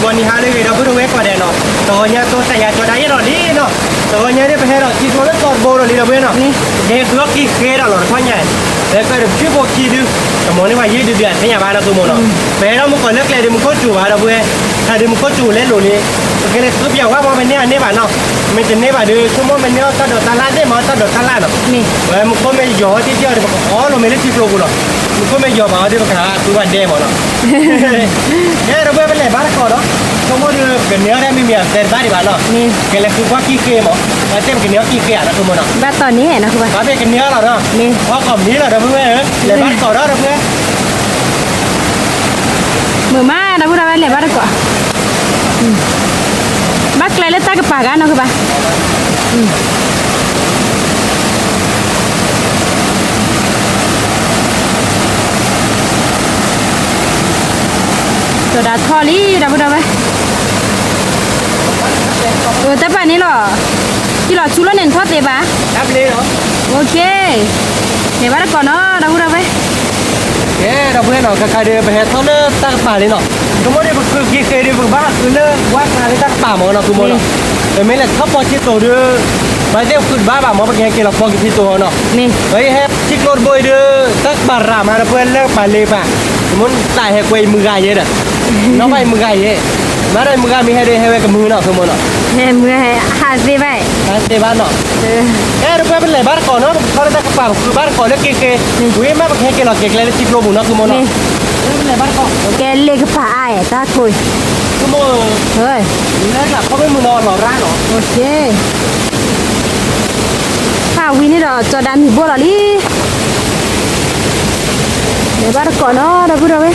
วันนี้หาเลยเราพูดเวกว่าเดนเนาะตัวเนี้ยตัวแต่ยาตัวใดเนาะนี่เนาะตัวเนี้ยได้ไปให้เราที่ตัวนั้นตัวโบเราลีเราเว้ยเนาะนี่เด็กคือกี่เกเราหรอพ่อใหญ่แล้วก็เดี๋ยวชื่อโบกี้ดูแต่หมอนี่ว่ายืดเดือดไม่อยากมาเราตัวโมเนาะแม่เราเมื่อก่อนเลิกเลยเดี๋ยวมึงโคตรจู่มาเราเว้ยถ้าเดี๋ยวมึงโคตรจู่เล่นหลุดนี่โอเคเลยคืออย่างว่ามันเป็นเนี่ยบ้านเนาะไม่เป็นเนี่ยบ้านดูชั่วโมงเป็นเนี่ยตัดดอกตาลาได้มาตัดดอกตาลาเนาะนี่เว้ยมึงก็ไม่ยอที่เดียวเดี๋ยวบอกอ๋อเราไม่ได้ที่โปรกูเนาะมึงก็ไม่ยอมาเดี๋ยวบอกหาตัววันเดย์หมดเนาะเนี่ยเราเว้ยเป็นไรบ้านก่อนเนาะชั่วโมงเดียวเป็นเนี่ยได้ไม่มีอะไรบ้านดีบ้านเนาะนี่แกเลยคือว่ากี่เกมเหรอมาเต็มกันเนี่ยกี่เกมนะทุกคนเนาะแบบตอนนี้นะคือว่ามาเป็นกันเนี่ยเราเนาะนี่ว่ากล่อมนี้เราเว้ยเลยบ้านก่อนเนาะเราเว้ยมือมาเราพูดอะไรเลยบ้านก่อนบ้านไกลแล้วตากระปากันเนาะคือป่ะตัวดาทอลี่เราพูดอะไรแต่ป่านนี้หรอที่หรอชุดละเน้นทอดเลยป่ะรับเลยเหรอโอเคเดี๋ยวบ้านก่อนเนาะเราพูดอะไรเราเพื่อนเราใครเดินไปเห็นเขาเลิกตั้งป่าเลยเนาะทุกคนได้ฝึกกี่เคยได้ฝึกบ้าคือเลิกว่าการได้ตั้งป่าหมอเนาะทุกคนเนาะแต่ไม่เลยเขาพอที่ตัวเด้อมาเดี๋ยวขึ้นบ้าหมอเป็นยังไงเราพอกี่ตัวเนาะนี่เฮ้ยแฮปชิคโรดบอยเด้อตั้งป่ารามาเพื่อนเลิกป่าเลยป่ะมันตายแหกเวมือไก่เยอะเด้อน้องไปมือไก่เยอะมาได้มือไก่มีให้ได้ให้ไว้กับมือเนาะทุกคนเนาะมือให้หาซีไปหาซีบ้านเนาะเราเพื่อนเป็นไรบ้านก่อนเนาะเขาได้ตั้งป่าคือบ้านก่อนเลิกเก๋ๆวิ่งมาเป็นแค่เราเก๋ๆเลยชิคโรดบุญเนาะทุกคนเนาะแกเล็กป่าไอ้ตาคุยทุกคนเฮ้ยแล้วหลับเขาไม่มือนอนหรอร้านหรอโอเคข้าววินี่เราจอดันหิบบัวหรอลี่เดี๋ยวบ้านก่อนเนาะเราพูดเอาไว้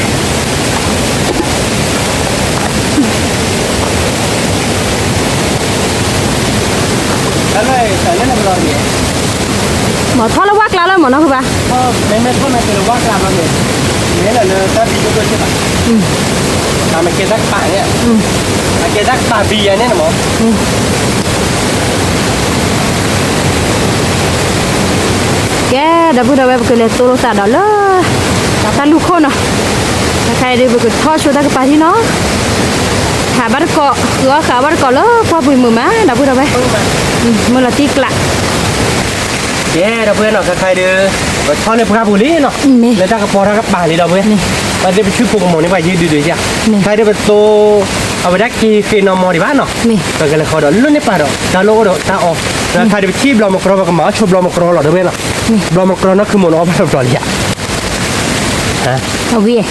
แล้วเลยแต่เล่นอะไรเราเนี่ยหมอทอดแล้ววักแล้วหมอเนาะคือปะไม่ทอดไม่เป็นวักแล้วเนี่ยนี่แหละเนี่ยถ้าดีก็ใช่ปะทำเกดักป่าเนี่ยเกดักป่าบีเนี่ยนะหมอแกดับเบิลดับเบิลก็เลยตัวสาดอลเลยตาลูกคนเนาะถ้าใครได้บุกทอดชุดตะกปาที่เนาะหาบัตรเกาะคือว่าขาบัตรเกาะเลยพอปุยมือมาดับเบิลดับเบิลมือละตีกละเราเพื่อนเราใครเด้อชอบในพระบุรีเนาะแล้วถ้ากระปอถ้ากระป่าเลยเราเพื่อนมันจะไปช่วยปลูกหมอนี่ไปยืดดูๆจ้ะใครได้เป็นโตเอาไปได้กี่คืนนอนมอดีบ้านเนาะก็เลยเขาดอลุ่นในป่าดอกตาโลดอกตาออกแล้วใครได้ไปชีบลอมกรอกับหมาชบบลอมกรอหรอเด้อเพื่อนเนาะลอมกรอนั่นคือหมอนอไปแบบดอลลี่ฮะเอาวิ่เนี่ย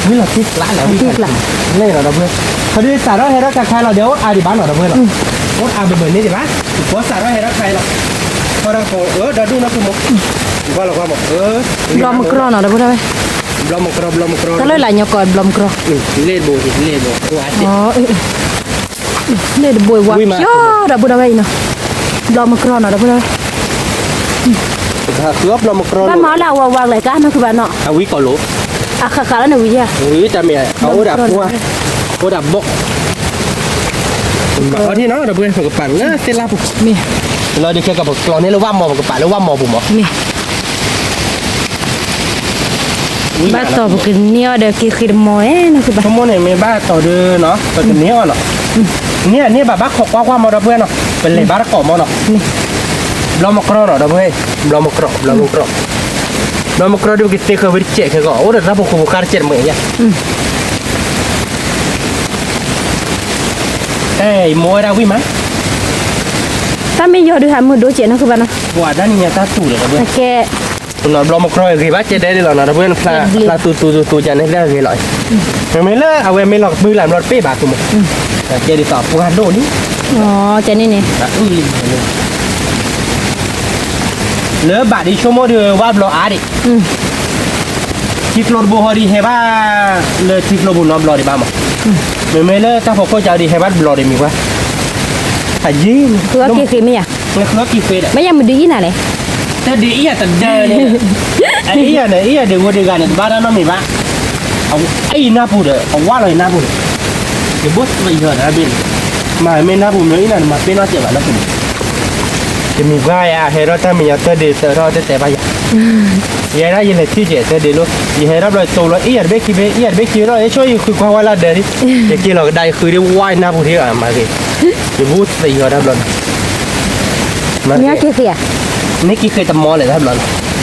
นี่เราที่ละแล้วที่ละเล่นเราเพื่อนเขาได้สาระให้เราใครเราเดี๋ยวอาดีบ้านเราเพื่อนเนาะโอ้อาเบื่อนี่ดีบ้านเพราะสาระให้เราใครเราพอเราเดี๋ยวดูนะคุณหมอว่าเราว่าหมอบลอมกรอเนาะดับเบิลดับเบิลบลอมกรอก็เลยหลายหยอกก่อนบลอมกรอเล่โบตัวอาอ๋อเล่โบยวักย่อดับเบิลดับเบิลเนาะบลอมกรอเนาะดับเบิลดับเบิลคือบลอมกรอบ้านหมอเราวางอะไรกันนะคือบ้านเนาะวิก่อนรู้ขาแล้วหนูวิอ่ะจะมีเขาดับหัวดับบกเอาที่เนาะดับเบิลกับปั่นนะเซล่าปุ๊บมีเราเดี๋ยวแค่กับกรอนี่เราว่าหมอกับปั่นเราว่าหมอบุ๋มหมอบ้านต่อบุกเนี้ยเดี๋ยวกี่ขีดมอยนะคือบ้านทั้งหมดเนี่ยมีบ้านต่อเดือเนาะต่อเนี้ยเนาะเนี่ยแบบบ้านขอกว่ามาดับเบิลเนาะเป็นเลยบ้านขอมาเนาะบลอมกรอเนาะดับเบิลบลอมกรอดูกิเตะเขาไปเช็คเขาโอ้เดี๋ยวรับบุกการเช็ดเหมือนเนี่ยมวยเราวิ่งมั้ยถ้าไม่ยอดดูหามือดูเจนะคือบ้านเนาะว่าด้านนี้ตาสูดเลยดับเบิลแกนอนบลอมกรอยกี่บ้าเจได้เลยหรอนะเพื่อนพลาตูจะได้เรื่องอะไรไม่เลิกเอาไว้ไม่หลอกมือหลานรถเป้บาตุ่มเจดีต่อปูฮันโดนี่อ๋อเจนี่เนี่ยเหลือบาทดิชั่วโมงเดียวว่าบลออาดิทิพย์รถบัวฮอดีเฮบ้าเลยทิพย์รถบุญนอนบลอดีบ้ามั้งไม่เลิกถ้าพอเขาจะดีเฮบ้าบลอดีมีวะแต่ยิ่งคือว่ากี่ฟีมั้ยอ่ะคือว่ากี่ฟีอ่ะไม่ยังมันดีน่ะเลยแต่ดีอ่ะแต่เจอเนี่ยไอ้เนี่ยเดี๋ยววันเดียวกันเนี่ยบ้านเราไม่มีบ้าเอาไอ้หน้าปูเด้อเอาว่าเลยหน้าปูเดี๋ยวบอสไม่เยอะนะบินมาไม่หน้าปูเลยนั่นมาเป็นว่าเจ็บแล้วคุณ จะมีว่าอ่ะเฮโร่ถ้ามีเอาเตอร์เดเซอร์เราแต่ไปยังได้ยินเลยที่เจเตอร์เดลูยังเฮโร่เราโตแล้วอียดเบคีเบอียดเบคีเราช่วยคือความว่าเราเดริยังกี่เราได้คือได้ว่ายน้ำพวกที่อ่ะมาเลยจะพูดสิ่งเราได้หรอ เนี่ยกี่เสีย นี่กี่เคยตะมอเลยได้หรอ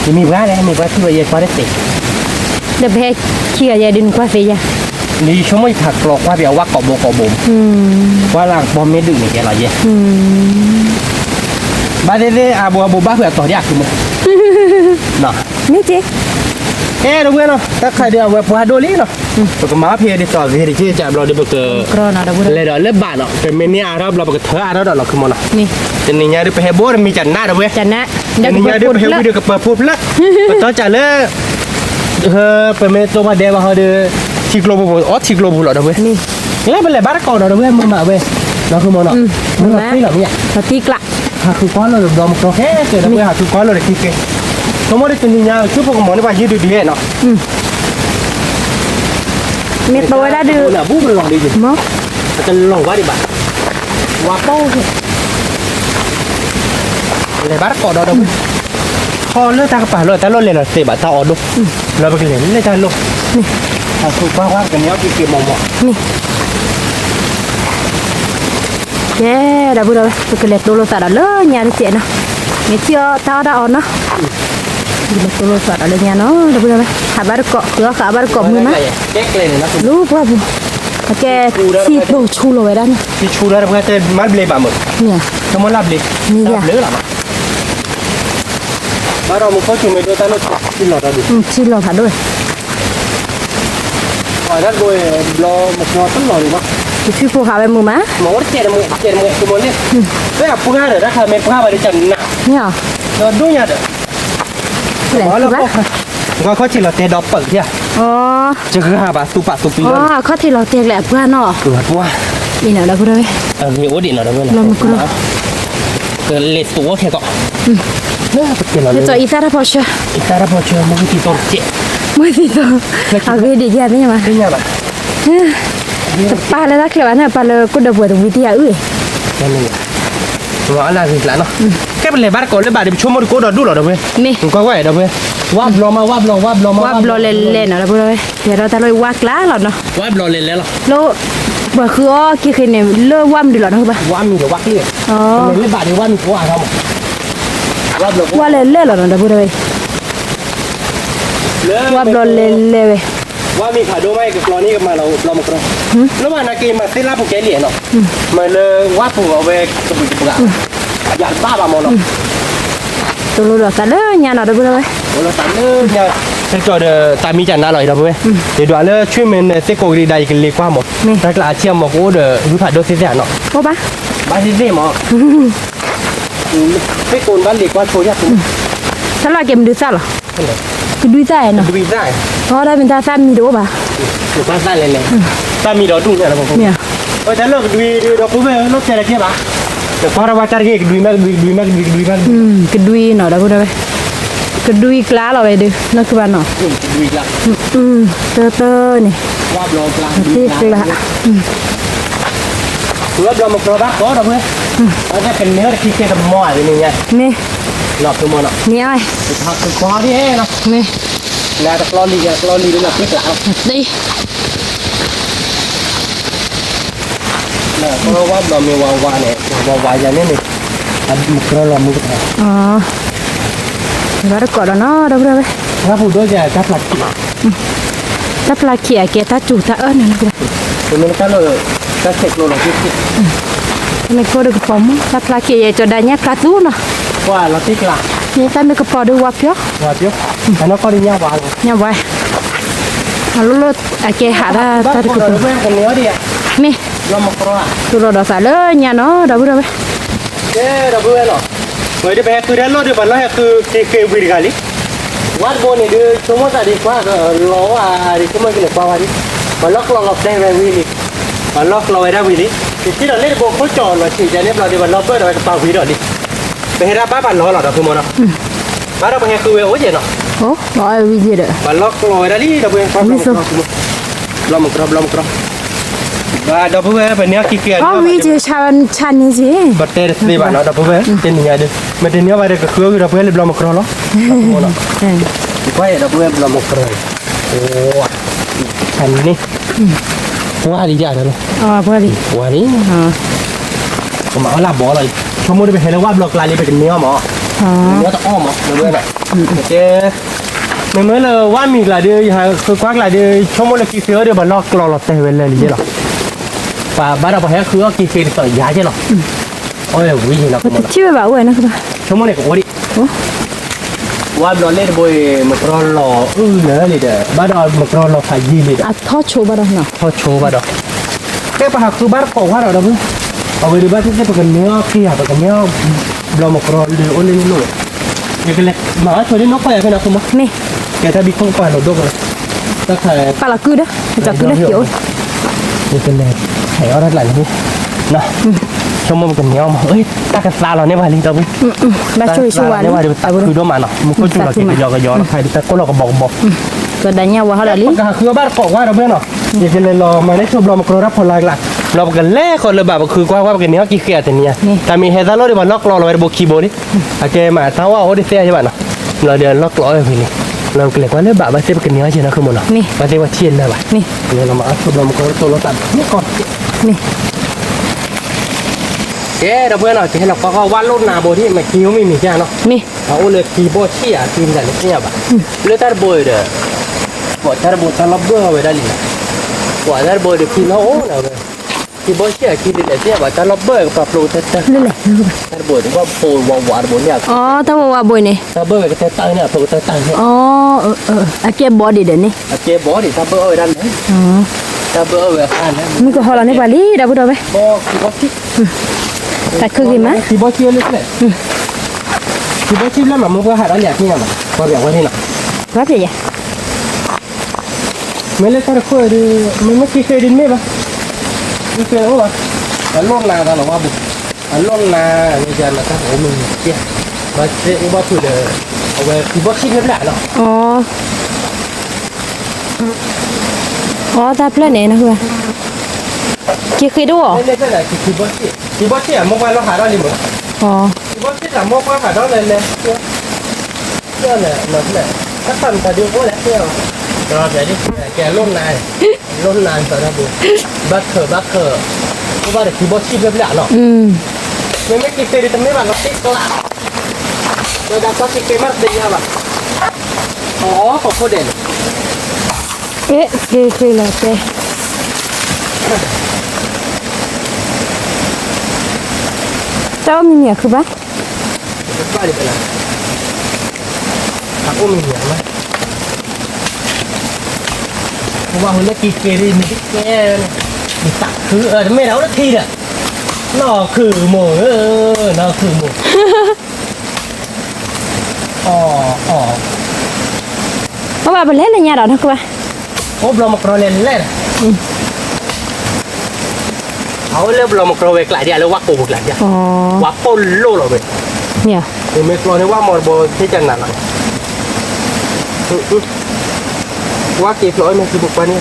จะมีว่าอะไรมีว่าที่ว่ายังพอได้ติด เดี๋ยวไปเขี่ยยาดินกว่าเสีย นี่ช่วงไม่ถักกรอกว่าเดี๋ยวว่าเกาะโบเกาะบุ๋มว่าหลังบอมไม่ดึงอย่างเงี้ยอะไรเงี้ยบ้านเด้อาบัวบ้าเผื่อต่อยากคือมึงเนาะ นี่จิ เอ๊ะเราเพื่อนเนาะถ้าใครเดี๋ยวเว็บพาโดลี่เนาะก็มาเพียดิต่อเพียดิที่จะเราเดี๋ยวเกิด กรอนะดับเบิ้ล เลยเดี๋ยวเล็บบาทเนาะเป็นเมนี่อารับเราเกิดเธออารับเราคือมันเนาะ นี่ จะนี่เนี่ยเดี๋ยวไปเฮโบมีจันหน้าเดี๋ยวเว้ย จันนะ จะนี่เนี่ยเดี๋ยวไปเฮวิดีโอกับเปิดพูดละต่อจากเลยเป็นเมตัวมาเดี๋ยวเขาเดี๋ยวชิโกลบุอ๋อชิโกลบุเหรอเดี๋ยวเว้ย นี่ นี่เป็นอะไรบ้านก่อนเดี๋ยวเว้ยมึงมาเว้ยเราคือมันเนาะมึงมาที่ไหนเนี่ย สติกละ หาคือก้อนเราดอมโครเฮ้เกิดอะไรหาคือก้อนเราเลยคิดเองสมมติว่าจะนี่เนี่ยชุดพวกหมอนี่ว่ายืดดีเนาะ เม็ดตัวได้ดื้อ น่ะบูมันลองดีจิ มั้ง จะลองว่าดิบ้าว่าเป้าเลยบ้านก่อนเราพอเลิกตากระป๋าเลยแต่เราเล่นเราเสียบตาออดดูเราไปเล่นเล่นตาลูกนี่หาคือก้อนว่ากันเนี้ยกี่มอง นี่แย่ดับเบิ้ลเลยตัวเล็กตัวโลสัตว์เลยเนี่ยเสียเนาะไม่เชื่อตาได้อ่อนเนาะตัวโลสัตว์อะไรเนี่ยเนาะดับเบิ้ลเลยขาบาร์เกาะเกลือขาบาร์เกาะมือมั้ย แก๊กเลยนะ รู้ป่ะบุแกซีโปรชูโรไว้ด้าน ที่ชูแล้วเพื่อจะมัดเบลบ้ามึง เนี่ย สมมติรับเบลเลือหรอมาเรามึงเขาชูไม่ดูตาโน้ตที่หลอดเราดิ ชิลเราผ่านด้วย อ๋อถ้าโดยรอมึงรอตั้งหลอดหรือวะ ชื่อพวกเขาเป็นมือมั้ย หมอเจ็ดโมงคือมันเนี่ยไม่เอาpungaเด้อถ้าไม่pungaไปจะหนัก เนี่ย เราดูเนี่ยเด้อ แหละ หมอ คื เรา อว่า ก็เขาเชื่อเราเตะดอกเปิดเนี่ย อ๋อ จะคือหาบาตุปะตุปี อ๋อ นั่น เขาที่เราเตียกแหละเพื่อนเนาะ เกิดว่า อีเนาะดับเบิ้ลเลย มีโอดินเหรอเพื่อนเกิดเล็ดตัวแค่ก็เนี่ยเป็นเราเล เดี๋ยวย จออีซ่าถ้าพอเชื่อ อีตาเราพอเชื่อมึงที่ต้องเจ็บ ไม่สิตัวเอาไปดีแย่ไม่ยังมา ได้ยังไง ปลาเลยละเขียวนะปลาเลยก็ดับเบิ้ลตรงวิทยาอุ้ย นั่นเองว่าอะไรสิล่ะเนาะแค่เป็นเลยบ้านก่อนเลยบ้านเดี๋ยวชมมันก็ดูหรอเด้อเว้ย นี่ มึงก็ว่าเด้อเว้ยวับลงมาวับลงวับลงมา ว่าบลอเล่นๆเนาะดับเบิ้ลเลยเดี๋ยวเราจะลอยวักล้าหรอเนาะ วับลงเลยแล้ว แล้วบ่คืออ๋อกี่คืนเนี่ยเลิกว่ำดีหรอเนาะป่ะ ว่ามีเดี๋ยววักนี่ อ๋อ เลยบ้านเดี๋ยวว่ามีว่าทำวับลง ว่าเล่นๆหรอเนาะดับเบิ้ลเลยว่าบลอเล่นๆเว้ย ว่ามีขาดูไหมกับกรณีกับมาเรามากรองแล้วว่านาเกมาเซล่าผูกแกเหรียญเนาะมาเลยว่าผูกเอาไว้กระปุกกระปุกอะอยากบ้าบ้ามองเนาะ ตัวรู้สัตว์เลยเนี่ยเนาะดับเบิ้ลเลย เราตัดเลยเนี่ยเป็นจอดตามีจันน่าอร่อยนะเว้ยเดี๋ยวเลยช่วยมันเซโกรีได้กันเลยกว่าหมดแต่กลาเทียมบอกว่าเดี๋ยวรู้ผัดโดนเสียเนาะ โอ้ป่ะ บ้านที่เสียหมอไม่โกนบ้านเล็กว่าโชว์ยากคุณ ถ้าเราเก็บดูซ่าหรอคือดูซ่าเนาะ ดูได้ เพราะได้เป็นตาสั้นมีดูป่ะ หรือบ้านได้เลยเลยตามีดอกดุ้งเนี่ยนะผม เนี่ย แต่เลิกดูดอกปุ๊บเลยเลิกเจออะไรเทียบอ่ะแต่พอเราว่าจะเรียกดูแม่ดูแม่ กระดุยเนาะดับเบิ้ลเลยกระดุยกล้าเราไปดูนั่นคือบ้านเนาะ ดูละ เตอนี่ ว่าบลอกลาง ที่กล้า คือว่าบลอกมันกระบะก็ดอกเว้ยแล้วจะเป็นเนื้อที่เกี่ยวกับหม้ออะไรนี่ไง นี่ หลอกตัวมันเนาะ นี่ไอ้ ผักคือคอที่เฮ้เนาะ นี่ แล้วแต่กลอลีด้วยนะพลิกหลัง ดิ นะเพราะว่าเรามีวาวาเนี่ยวาอย่างนี้นี่อันมุกเรามุกแท้ อ๋อบ้านก่อนเนาะดับเบิ้ลเลย ถ้าพูดด้วยจะจับหลักกิโล ถ้าปลาเขียเกตาจูตาเอิญนั่นคือ ตัวนี้ก็เลยจะเสกโลหลักกิโล ไม่ก็ดูกระป๋องถ้าปลาเขียจะได้เนี่ยกระตู้เนาะ ว่าเราติ๊กหลัก นี่ถ้าไม่กระป๋องดูวับเยอะ ว่าเดียวอันนั้นก็ได้ยาวา เนี่ยไว้มาลุดอาเกหาได้ บ้าน ถ้าดู ค ก น ระป๋อง เราเพื่อนกันเนื้อดิอ่ะ นี่ เรามากรอ ตัวเราสาเลยเนี่ยเนาะดับเบิ้ลเลย เจ้เราเพื่อนเหรอเมื่อเดี๋ยวไปคือเรื่องรถเดี๋ยวบัลลังก์คือที่วิริกาลีวัดโบนี่เดี๋ยวสมมติดีกว่าล้ออะไรก็ไม่กินกว่าวันนี้บัลลังก์เราได้ไหมวิริบัลลังก์เราได้วิริที่เราเล่นโบเขาจอดเราชี้จะเนี่ยเราเดี๋ยวบัลลังก์เปิดเราไปกระเป๋าวิริดิไปเห็นบ้านบ้านล้อเราเดี๋ยวคือมันเนาะบ้านเราไปเห็นคือเวอเจเนาะ โอ้ร้อยวิจิตร บัลลังก์เราได้ดิเราไปเห็นความเรามากรอบบ้านเราไปเห็นเป็นเนื้อขี้เกียจ อ๋อวิจิตรชานี่สิ บัตเตอร์สตีบ้านเราไปเห็นเป็นยังไงดิ mà đến nhau vậy được khứa rồi bây giờ làm một rồi đó quay là bây giờ làm một rồi ồ thành đi qua đi ra rồi qua đi qua đi mà ở làm bỏ lại không muốn đi về là qua blog lại đi về cái nhau mà nó to mà được rồi ok mình mới là qua mình lại đi khứa quát lại đi không muốn là kỳ khứa đi mà lo tè về lên gì đó và bắt đầu phải khứa kỳ khứa tự giá chứ nó ôi quý gì nó chưa bảo vậy nó không không muốn này cũng đi qua blog lên bôi một con lò nữa đi để bắt đầu một con lò phải gì đi à thoát chỗ bắt đầu nào thoát chỗ bắt đầu cái bà học cứ bắt cổ quá rồi đâu chứ ở bên đi bắt cái phần nữa kia và cái nhau blog một con đi ôn lên luôn cái này mà cho đến nó phải cái nào không nè cái ta bị không phải là đâu rồi ta phải phải là cứ đó chặt cứ đó kiểu cái này phải ở đây lại luôn nè trong một cái nhau mà ơi ta cái xa là nếu mà lên đâu ba chui xuống nếu mà được ta cứ đó mà nó một cái chung là cái giò nó phải ta có là cái bọc cái đánh nhau vào họ là lý cái khứa bắt cổ quá đâu biết nó như cái này lò mà đấy chụp lò một cái rắp lại lại lò cái lẽ còn là bảoคือqua cái này kia thì nhaแต่มีเฮดแล้วดิมันล็อกลอเราไปบุกคีย์บอร์ดดิโอเคมาถ้าว่าโอ้ดิเสียใช่ป่ะเนาะเราเดินล็อกลอไปนี่เราเกลียดว่าเนี่ยแบบเสียเป็นเนื้อใช่ไหมคือมันเนาะมันเสียว่าเชียนได้ป่ะนี่เรามาชมเรามาตัวเราตัดนี่ก่อนนี่เอ๊ะเราเพื่อนเราจะให้เราก็วาดรูปนาโบที่มันคิ้วไม่มีใช่เนาะนี่เอาเลยคีย์บอร์ดเชี่ยทีมแต่ละเชี่ยป่ะเลือกตัดโบยเด้อบ่ตัดโบตัดล็อบเบอร์ไว้ได้เลยบ่ตัดโบยเดี๋ยวคีย์เราโอ้เราเลยคีย์บอร์ดเชี่ยคีย์ดิเชี่ยป่ะตัดล็อบเบอร์กับโปรเทสเตอร์ นี่แหละ ตัดโบยถึงว่าโปรวาดโบเนี่ย อ๋อถ้าว่าบ่อยเนี่ย ตัดเบอร์กับเทสเตอร์เนี่ยโปรเทสเตอร์เนี่ย อ๋อà kia bò đi đến đi chế bó thì ta bơ ở đây đấy ta bơ ở ăn đấy mình có hỏi là này bà lý đâu đâu vậy bó thì bó chip tại cứ gì má thì bó chia lên đấy thì bó chip lắm mà mua hạt đó nhạt như nào mà có vẻ quá thế nào rất gì vậy mấy lấy ta được khơi đi mấy mất khi khơi đến mấy ba đi khơi đúng không ở lon là ta là qua bụng ở lon là bây giờ là ta của mình kia và sẽ bó thử để ở về thì bó chip hết lại rồi ta plei này nè hứa kia khi đó đây đây là thì bó chip à mua qua nó hạt đó đi mà thì bó chip là mua qua hạt đó lên lên kia kia này nó này các phần ta đưa vô lại kia rồi vậy đi kẻ lôn này sợ ra buồn bắt khờ có ba để thì bó chip lên lại nó mấy cái kia đi tầm mấy bạn nó tích lạ rồi đã có cái mắt đi nha bạn có khô đèn kia là kia tao mình nhớ không bác ba đi là aku mình nhớ mà hôm qua hôm nay kia đi mình cái mình tặng thứ mấy đấu nó thi được nó khử mồ có bà lấy là nhà đó không bà oh belum makro lênเอาเริ่มเรามาโครเวกหลายเดียวแล้วว่าปูหลายเดียวว่าปนโลเราไป เนี่ย คือไม่โครนี่ว่ามอร์โบที่จังหนักว่ากี่ร้อยมันคือบุกไปนี่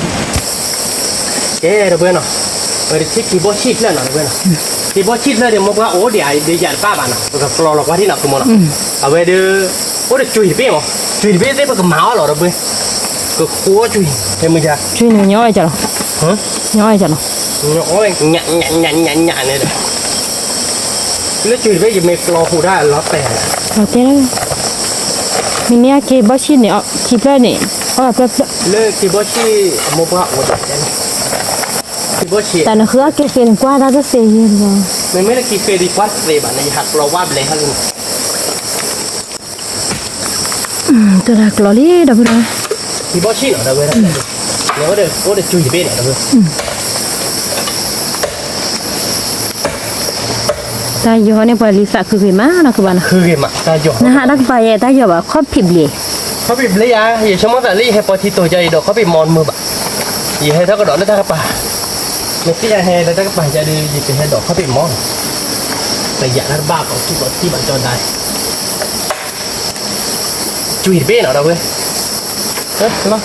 เอ๊ะเราเบื่อเนาะเออที่กี่บอชิดแล้วเนาะเราเบื่อเนาะกี่บอชิดแล้วเดี๋ยวมันว่าโอ้เดี๋ยวยันป้าบ้านเนาะก็โครเราว่าที่หนักคือมันเนาะเอาไปเดี๋ยวโอ้เดี๋ยวจุยเปี้ยมั้งจุยเปี้ยได้ปะก็เมาหรอเราเบื่อก็คัวจุยเห็นมั้ยจ๊ะ จุยหนูย่อยจ้ะหรอย่อยจ้ะหรอôi nhặn này đấy nó chửi với gì mày lo phụ đã lót tè lót tè đấy mình nghe cái bác sĩ này chỉ plei này plei lê cái bác sĩ mua bác một cái bác sĩ tại nó khứa cái phê qua ra rất xề rồi mình mới là cái phê đi quát về bạn này hạt lo qua lấy hơn tôi đã lo đi đâu rồi cái bác sĩ ở đâu vậy nó có được chửi bên ở đâu ta giờ này phải lisa cứ gì mà nó cứ bảoคือgì mà ta giờ nó hạ đắc bài ta giờ bảo khó phim gìเขาปิดเลยอ่ะอย่าชมว่าแต่ลี่ให้พอทีตัวใจดอกเขาปิดมอนมือแบบอย่าให้ถ้าก็ดอกแล้วถ้าก็ป่าไม่ใช่ให้แล้วถ้าก็ป่าจะดูอย่าไปให้ดอกเขาปิดมอนแต่อย่าให้บ้าของที่บันจรได้จุยเบ้หน่อยเราเว้ยเฮ้ยมา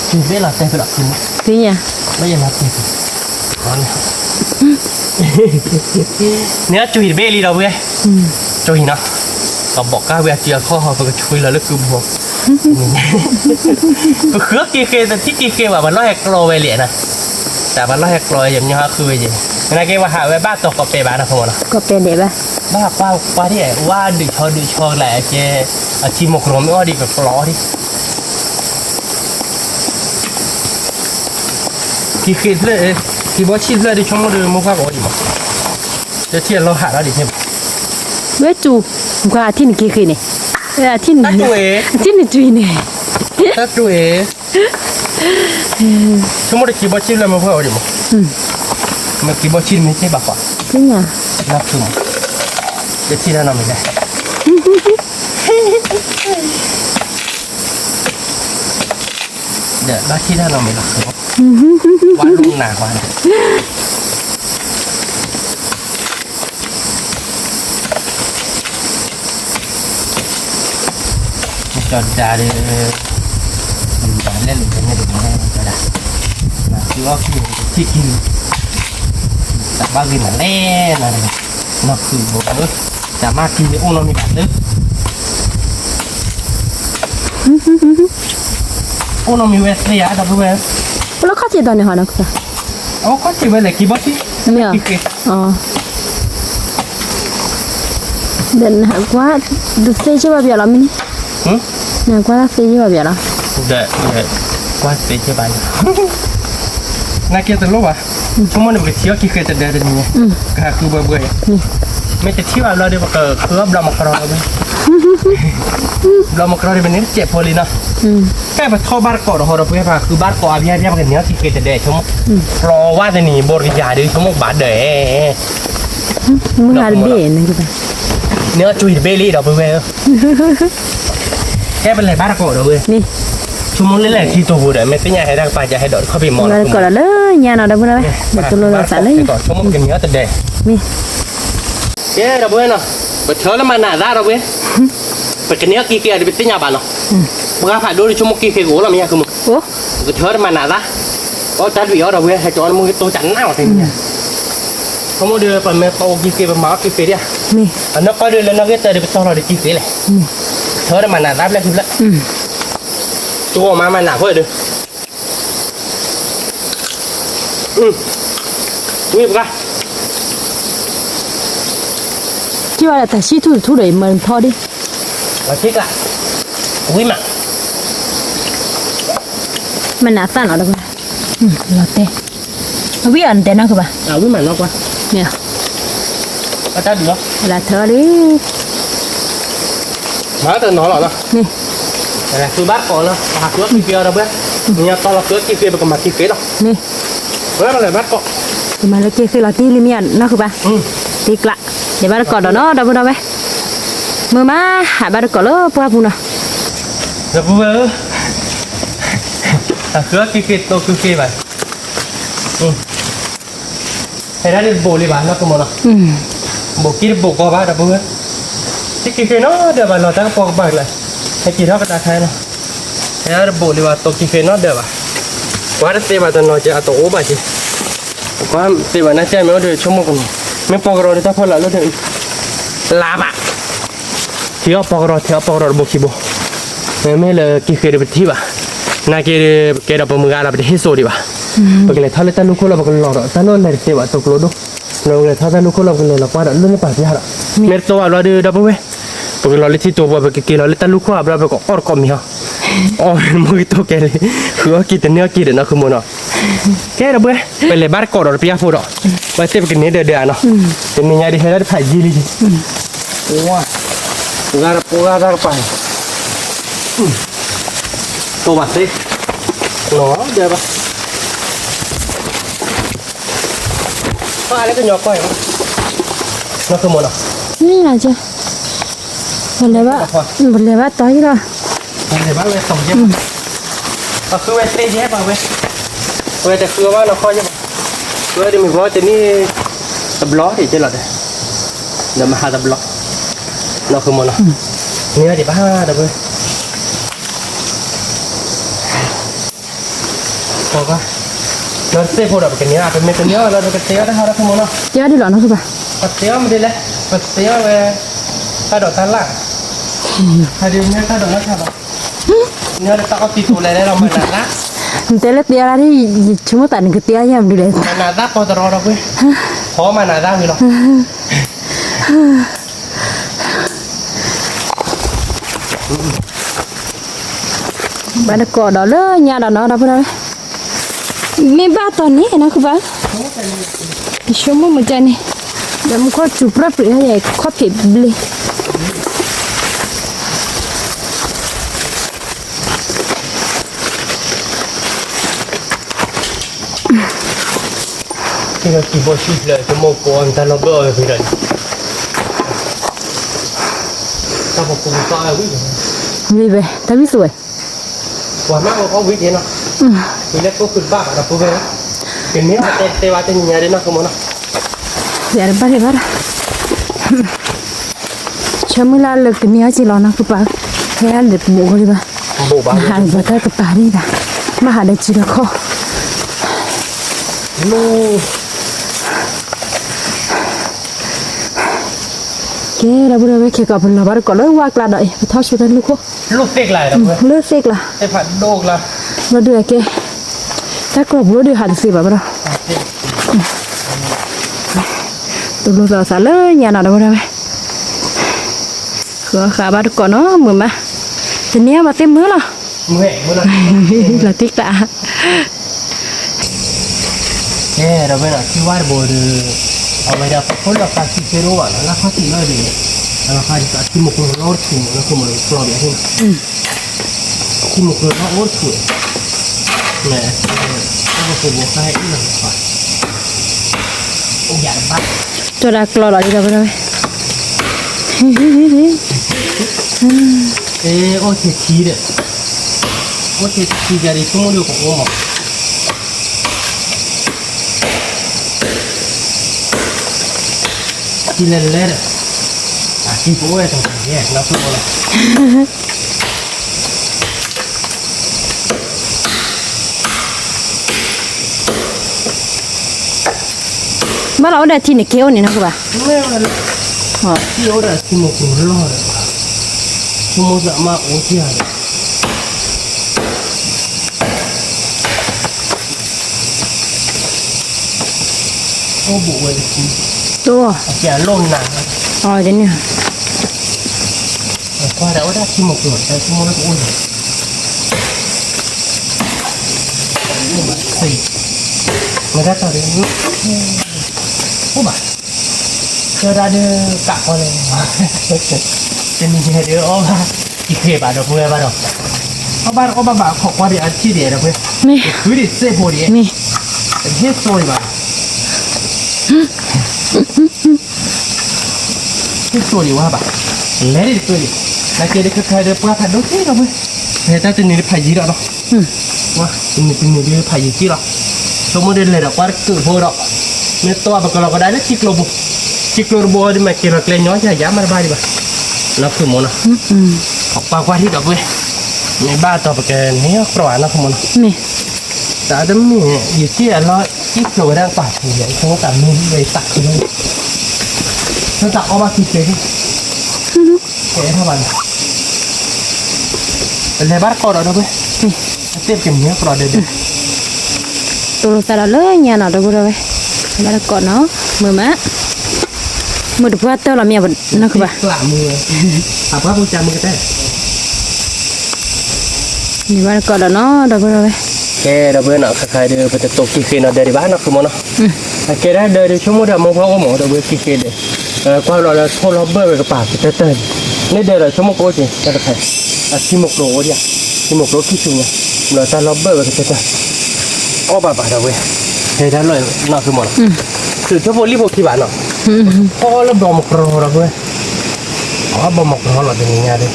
จุยเบ้หลับใจไปหลับคืน gì nhỉ ไม่ยังหลับจริงนอน เนื้อจุยเบลีเราเว้ยจุยเนาะก็บอกก้าเวทีข้อหอบก็ช่วยแล้วคือบอกก็คือกีเคแต่ที่กีเคว่ามันร้อยกรอเวลีนะแต่มันร้อยกรออย่างนี้ฮะคือยังนั่นก็ว่าหาไว้บ้านตกกับเปบ้านนะพอนะ ก็เป็นเด็กป่ะ บ้าป้าที่ไหนว่าดึกชอแหละเจอาชีพมกรมไม่ว่าดีแบบกรอที่กีเคเลยกีบอชิเลยที่ช่องมือมือข้าวก่อนดีมั้งจะเทียนเราหาแล้วดิเช่นเว้ยจูกว่าที่นี่กี่คืนนี่ที่นี่ที่นี่จุยนี่ ถ้าตัวเองช่วงนี้กีบอชิเลยมือข้าวดีมั้งมันกีบอชิไม่ใช่แบบว่า จริงอ่ะ นับถึงจะที่นั่นไม่ได้เดี๋ยวบ้านที่นั่นไม่ได้วันลุงหนาวันจอดด่าเลยด่าเล่นหรือไม่ได้ไม่ได้จอดด่าคือว่าที่กินแต่บ้านกินมาเล่นอะไรนักคือบอกแต่มากินเนี่ยโอ้เรามีแบบนึกโอ้เรามีเวสเลยอะดับเบิลเวส แล้วข้าจะตอนนี้หานักจ้ะ โอ้ก็จะไปเลยกี่บาทไม่เหรออ๋อเดินหากว่าดูเซจิบะเบียร์ละมินี่หากว่าเซจิบะเบียร์ละเด็ดกว่าเซจิบะน่าเกลียดตลกว่ะชั่วโมงนึงก็เที่ยวกี่เคยจะเดินนี่ก็คือเบื่อไม่จะเที่ยวเราเดี๋ยวก็คือบลามกรอเลยบลามกรอเนี่ยมันนี่เจ็บพอเลยนะแค่ไปท่อบาร์ก่อนเราเพื่อมาคือบาร์ก่อนอาพี่มันกันเนี้ยกี่เคยจะเดินชั่วโมงรอว่าจะหนีบริจาคด้วยชั่วโมงบาทเด้มึงหาเบี้ยนี่คือเนื้อจุยเบลี่เราไปเว้ยแค่เป็นไรบ้าระโกดเราเว้ยนี่ชั่วโมงนี้แหละที่ตัวบูดไม่เป็นยังไงดังไปจะให้ดอดเข้าไปมองก่อนละเลยยาหน่อยได้บุญไหมเดี๋ยวตัวเราสั่นเลยชั่วโมงกันเนื้อแต่เดย์นี่เย้เราเว้ยเนาะไปเถอะแล้วมันหนาได้เราเว้ยไปกันเนื้อกี่เกียร์ไปเป็นยังบ้านเนาะมึงอาผ่านดูชั่วโมงกี่เกียร์กูเราไม่ยังคือมึงโอ้ไปเถอะแล้วมันหนาได้ก็จัดวิวเราเว้ยให้จอนมึงตัวจันหน้ามาทีนี้เขามาเดือดเมื่อโตกี่เกียร์เป็นมากี่เกียร์เนี่ยนี่อันนั้นก็เดือดแล้วนักเตะเดี๋ยวไปต่อเราได้กี่เกียร์เลยเถอะแล้วมันหนาได้แล้วคือละตัวมามันหนาเพื่อเด้อนี่ปะที่ว่าแต่ชีทุเรศมันพอดิมาชิกละอุ้ยมามันหนาสั้นเหรอเด็กเราเตะวิ่งอันเตะนะคือป่ะวิ่งมันนอกวะเนี่ยอาจารย์ดีเหรอละเธอดิมาแต่น้องหรอเนาะนี่แต่คือบ้านก่อนเนาะหาเครื่องกี่เฟียร์เราเบ้เนี่ยตอนเราเครื่องกี่เฟียร์เป็นกำมัดกี่เฟียร์เนาะนี่เฮ้ยมาเลยบ้านก่อนคือมาเลยคือเราตีลิเมียนนะคือป่ะตีกละเดี๋ยวบ้านก่อนเนาะดับบุญเอาไปมือมาหาบ้านก่อนเลยพวกพูน่ะดับบุญเครื่องกี่เฟียร์โตกี่เฟียร์ไปให้ได้โบลีบ้านนะคุณมอนะโบกี่โบก็บ้านดับบุญที่กี่เฟียร์เนาะเดี๋ยวบ้านเราตั้งปอกบ้านเลยให้กี่เท่ากันได้เนาะให้ได้โบลีบ้านโตกี่เฟียร์เนาะเดี๋ยวบ้านว่าจะเตะบ้านตอนนอนจะเอาตัวโอ้บ้านจีก็เตะบ้านน่าจะไม่เอาเดี๋ยวชั่วโมงกันไม่ปอกรอเดี๋ยวถ้าพอแล้วเดี๋ยวลาบะเที่ยวปอกรอบุกิโบไม่เลยกี่เฟียร์ไปที่บ้านน่าเกลียดปมืออะไรไปที่โซดีบ้านปกติถ้าเล่นตาลูกคนเราปกติหล่อตาโน่นเลยเตะบ้านตกโลดูเราเลยถ้าตาลูกคนเราปกติเราปาดเรื่องนี้ปาดที่หาเมื่อตัวเราเดือดดับเว้ยปกติเราเล่นที่ตัวปกติเราเล่นตาลูกคนเราไปก็ออร์คอมมี่ฮะอ๋อมือตัวแกเลยคือว่ากินแต่เนื้อกินนะคือมันเนาะแกดับเว้ยไปเลยบ้านก่อนเราไปยาฟูดอ่ะไปเตะไปกินเนื้อเดือดเนาะเป็นยังไงดีให้ได้ผ่ายยีรีว้าปูกาไปตัวบัดสิหนอเดี๋ยวปะอะไรก็หยอกก้อยnóคือหมดอ่ะนี่นะจ๊ะบนเลยว่าต่อยละบนเลยว่าเลยส่งเยอะก็คือเวสเตย์เยอะป่ะเวแต่คือว่าเราค่อยยังเวทีมีว่าจะนี่ตับล้อที่จะหลอดเลยเดี๋ยวมาหาตับล้อเราคือหมดอ่ะนี่ดิบ้าเดี๋ยวพอก็ non sei fuori perché ne ha per mettere io la che te ha come no Giờ đi lọ nó ba. pastiamo di le pastiamo ta do ta la hari ini ta do la ta ba ini ada tak titul le la mana Thế là tia ra đi chúng ta tận cái tia nhầm đi đấy. mana ta ko tro ro gue ho mana ta mi lo Bạn đã cỏ đó lơ nhà đó nó đâu đâu. Mình ba tuần này nó cứ bán. Số một trái này. Để một con chụp ra phải hay có thể beli. cái là chỉ bỏ chít lại cho một con ta nó bơ thì đấy ta một cùng to là quý Vì vậy, ta biết rồi. quả má có quý thế nó thì lấy có cực bạc là có về cái miếng mà tê vào trên nhà đấy nó không muốn nó Dạ bắt đi bắt. Cho mình là lực cái miếng chỉ lo nó cứ bán. Thế là lực bộ đi ba. bộ bán Hàng vừa tới cái bà đi đã. Mà hàng đây chỉ là kho. lu Cái đó bây giờ khi gặp là bắt có lối qua là đợi thao số thân lúc lu phết lại rồi lối phết là cái phải đô là nó đưa cái ta có bố đưa hẳn gì bảo đâu tụi nó giờ xả lớn nhà nào đâu đâu khá khá bắt có nó mượn mà thì nhé mà thêm nữa là mẹ bữa nào là tiếc đã cái rồi bây giờ khi qua bộ ở bây giờ có là phải chỉ cái đồ nó khó chịu nói gì nó phải chỉ một cái lót thì nó không có lo bị hơn chỉ một cái lót tuổi nè nó có một cái là phải ông già bắt cho ra lo lại đi đâu đâu ê ô thiệt chi đấy ô thiệt chi ra đi không được của ông mà chi lên lên à chi bố ấy thằng này nó không có mà lão đây thì này kéo này nó các bạn mẹ là chi ở đây chi một cũng lo đấy chi một dạ mà ô chi à ô bộ ấy to chả lôn nặng rồi đến nè qua đó đã chi một rồi đây chi một nó cũng ổn xì người ta cho đến ô bà cho ra đưa cạo con này trên mình đưa ô ba chỉ kể bà được vừa bà đâu ô ba bà khó qua để ăn chi để được vừa mi cứ để xếp bộ đi mi hết rồi bà hết rồi quá bà lấy đi tôi đi là kia để cứ khai được qua phải đốt thế đâu người ta tin này phải gì đó đâu quá tin này đi phải gì chứ đâu số một đây là qua cứ vô đó nếu to bà kalau có đá nó chích lô bò đi mà kia là lên nhói cho giá mà ba đi bà nó cứ muốn học qua đi đâu vậy ngày ba tao cái này nó nó không muốn mi đã đấm gì gì chứ nó ít rồi đang tạt thì vậy không có cảm nên về tạt thì đâu nó tạt có ba thịt đấy kệ thôi bạn lấy bát co đó đâu vậy tiếp kiểm nhớ co đây tụi ta đã lớn nhà nào đâu rồi mà đã có nó mưa má mưa được qua tao làm nhà vẫn nó các bạn làm mưa à bác con cha mưa cái như vậy có đó nó đâu rồi cái đó bên nào khai đưa phải tổ chức khi nào để bán nó không nó cái đó để chúng mua được một phong một đâu bên kia để qua là thô lốp bơi về cái bạc cái tên nên đây là chúng một cô gì ta được thấy chỉ một đồ đi chỉ một đồ kỹ chung nha là ta lốp bơi về cái tên ô bà đâu bên thế đó là nó không nó từ chỗ vô lý vô khi bạn nó ô nó bò một rò rồi bên ó bò một rò là từ nhà đi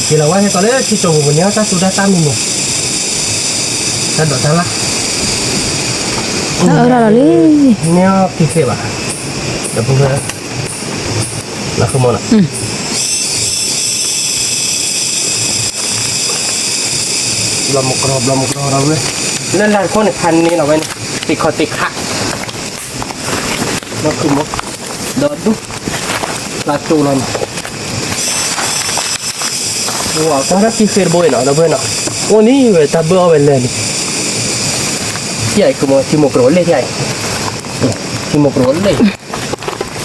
chỉ là quay cái đấy chỉ trồng một nhớ ta sudah tam ini ta đổ ta lắc ở đó đi nhớ kì bà được không vậy là không muốn à làm một rò rồi นั่นร้านคนคันนี้เราไว้ติดคอติดขาเราคือมุกเดินดูลาตูนว้าวต้องรับที่เฟรบอยเนาะเราเพื่อนเนาะโอ้นี่เว้ยตาเบื่อเว้ยเลยใหญ่คือมุกที่มุกโรลเลยใหญ่ที่มุกโรลเลย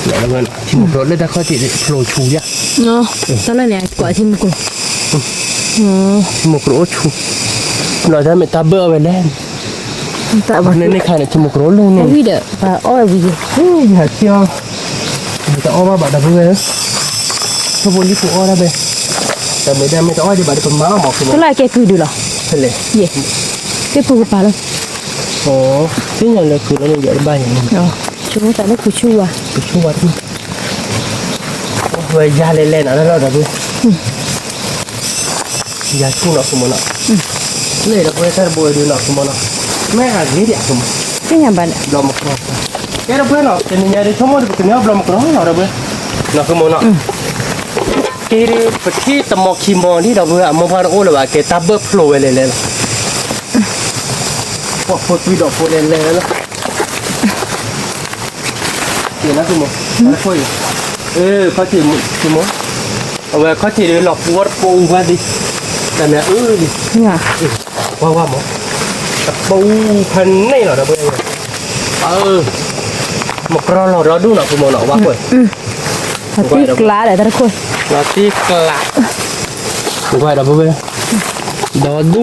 ใหญ่เราเพื่อนที่มุกโรลเลยแต่เขาติดโปรชูเนี่ย เนาะตอนแรกเนี่ยกว่าที่มุกที่มุกโรลชูเราจะไม่ตาเบื่อเว้ยเลยแต่ว่าในขณะที่มุกโรลเลยเนี่ย วิเดอปะอ้อยวิอย่าเที่ยวจะอ้อมาบัดดับเบิ้ลถ้าบนที่กูอ้อได้ไปแต่ไม่ได้ไม่ต้องอ้อดีบัดเป็นม้าหมอกคือ ก็ไล่แกคือดูหรอ ใช่เลย เย่แกปูกปลาแล้ว โอ้ที่อย่างเลยคือเราเนี่ยอยู่ในบ้านอย่างนี้ เนาะช่วงแต่ไม่คือชั่ว ไปช่วยที่เว้ยยาเล่นๆนะแล้วดับเบิ้ลยาชุ่มหนักสมองเลยดับเบิ้ลถ้าบวยดูหนักสมองแม่หาดีเดียวสมอง ที่ยังบ้าน ลมครอบแกดับเบิ้ลเนาะแต่เนี่ยได้ชั่วโมงเป็นเนี่ยลมครอบเนาะดับเบิ้ลหนักสมองเนาะเกเรปที่ตมอคีมอนี่เราเบื่อมองพาโอ้เลยว่าเกตับเบอร์โผล่เลยเลยพวกพูดวิดอกพูดเลยเลยแล้วเดี๋ยวนะคุณหมอมาคุยเขาจีคุณหมอเอาไว้เขาจีหลอกวัดปูว่าดิแต่เนี่ยดิ เนี่ย ว่าหมอตะปูพันนี่เหรอเราเบื่อหมกเราดูหน่อยคุณหมอหน่อยว่าเปิด ที่กล้าเลยแต่ละคน เราตีกลับไว้ดับเบิ้ลดอดู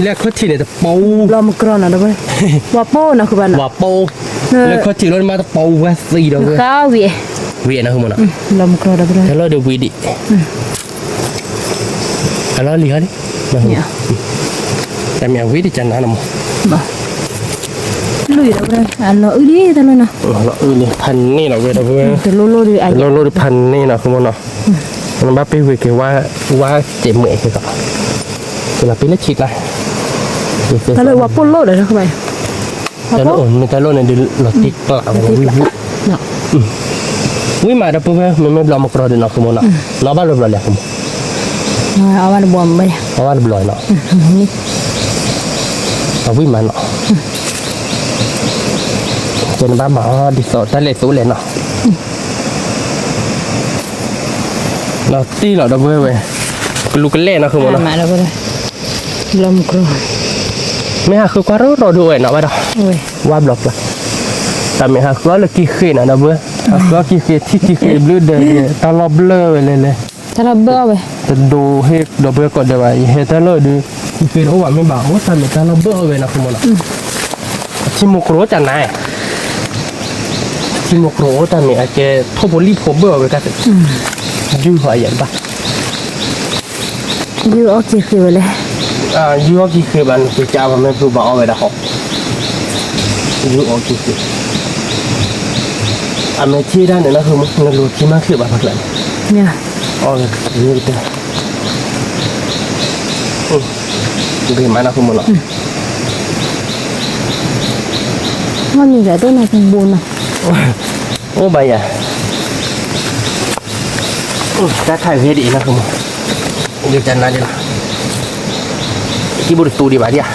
เรียกเขาทีเนี่ยตะปู ลมกรอนนะด้วยว่าโป้นะคือบ้าน ว่าปูแล้วเขาทีรถมาตะปูว่าสีดับเบิ้ล ข้าวเวีย นะคุณมันอ่ะ ลมกรอนนะด้วย ถ้าเราดูวีดิถ้าเราเลี้ยดิเนี่ยแต่มีวีดิจันนะน้ำบ่ลุยแล้วด้วยอันเราดีแต่ละนะ เรานี่พันนี่เราเวทเบิ้ล แต่โลดีไอ้ เราพันนี่นะคุณมันอ่ะมันบ้าไปเวกว่าเจ็บเมื่อยคือกับคือเราไปเล่นฉีดเลย แต่เลยว่าโป้โลเลยนะเข้าไป แต่โลนี่แต่โลนี่ดูเราติดกลับวิวิมาดับเบิ้ลไม่บล็อกมากรอดนะคุณมันอ่ะเราบ้าเราบล็อกเลยคุณเอาวันบวมไป เอาวันบล็อกเนาะนี่ เอาวิมาเนาะจนบ้าหมาดิสอดทะเลสูเลยเนาะเราตีเราดับเบิ้ลเว้ยลูกกันเล่นนะคือมัน มาแล้วก็ได้ลมกรอน ไม่ฮะคือความรู้ด้วยเนาะว่าดอก โอ้ย ว่าบล็อกละแต่ไม่ฮะคือว่าเรากี่คืนนะดับเบิ้ลก็กี่คืนที่กี่คืนบลูเดย์ตลอดเบลอเลย ถ้าเราเบื่อไป แต่ดูให้ดับเบิ้ลก่อนเดี๋ยวไอ้เฮต้าเลยดูกี่คืนโอ้ว่าไม่บ้าโอ้แต่ไม่ตลอดเบลอเลยนะคือมันชิมุกโรจันไหนชิมุกโรแต่ไม่อาจจะทบลีพบเบลไปกันยืดหัวใหญ่ปะ ยูออกจีคือเลย ยูออกกี่คืนมันไปจ้ามันไม่พูดบอกเอาไว้ละหอกยูออกกี่คืนเมที่ด้านเนี่ยนะคือมันรู้ที่มากคือแบบอะไร เนี่ย อ๋อนี่ก็ได้ดูดีไหมนะคุณหมอ มันมีแต่ตัวไหนเป็นบุญอ่ะ โอ้ใบอ่ะจะถ่ายเพจอีกนะคุณหมอเดี๋ยวจะนั่นเดี๋ยวที่บริสุทธิ์ดีบ่าดิอ่ะ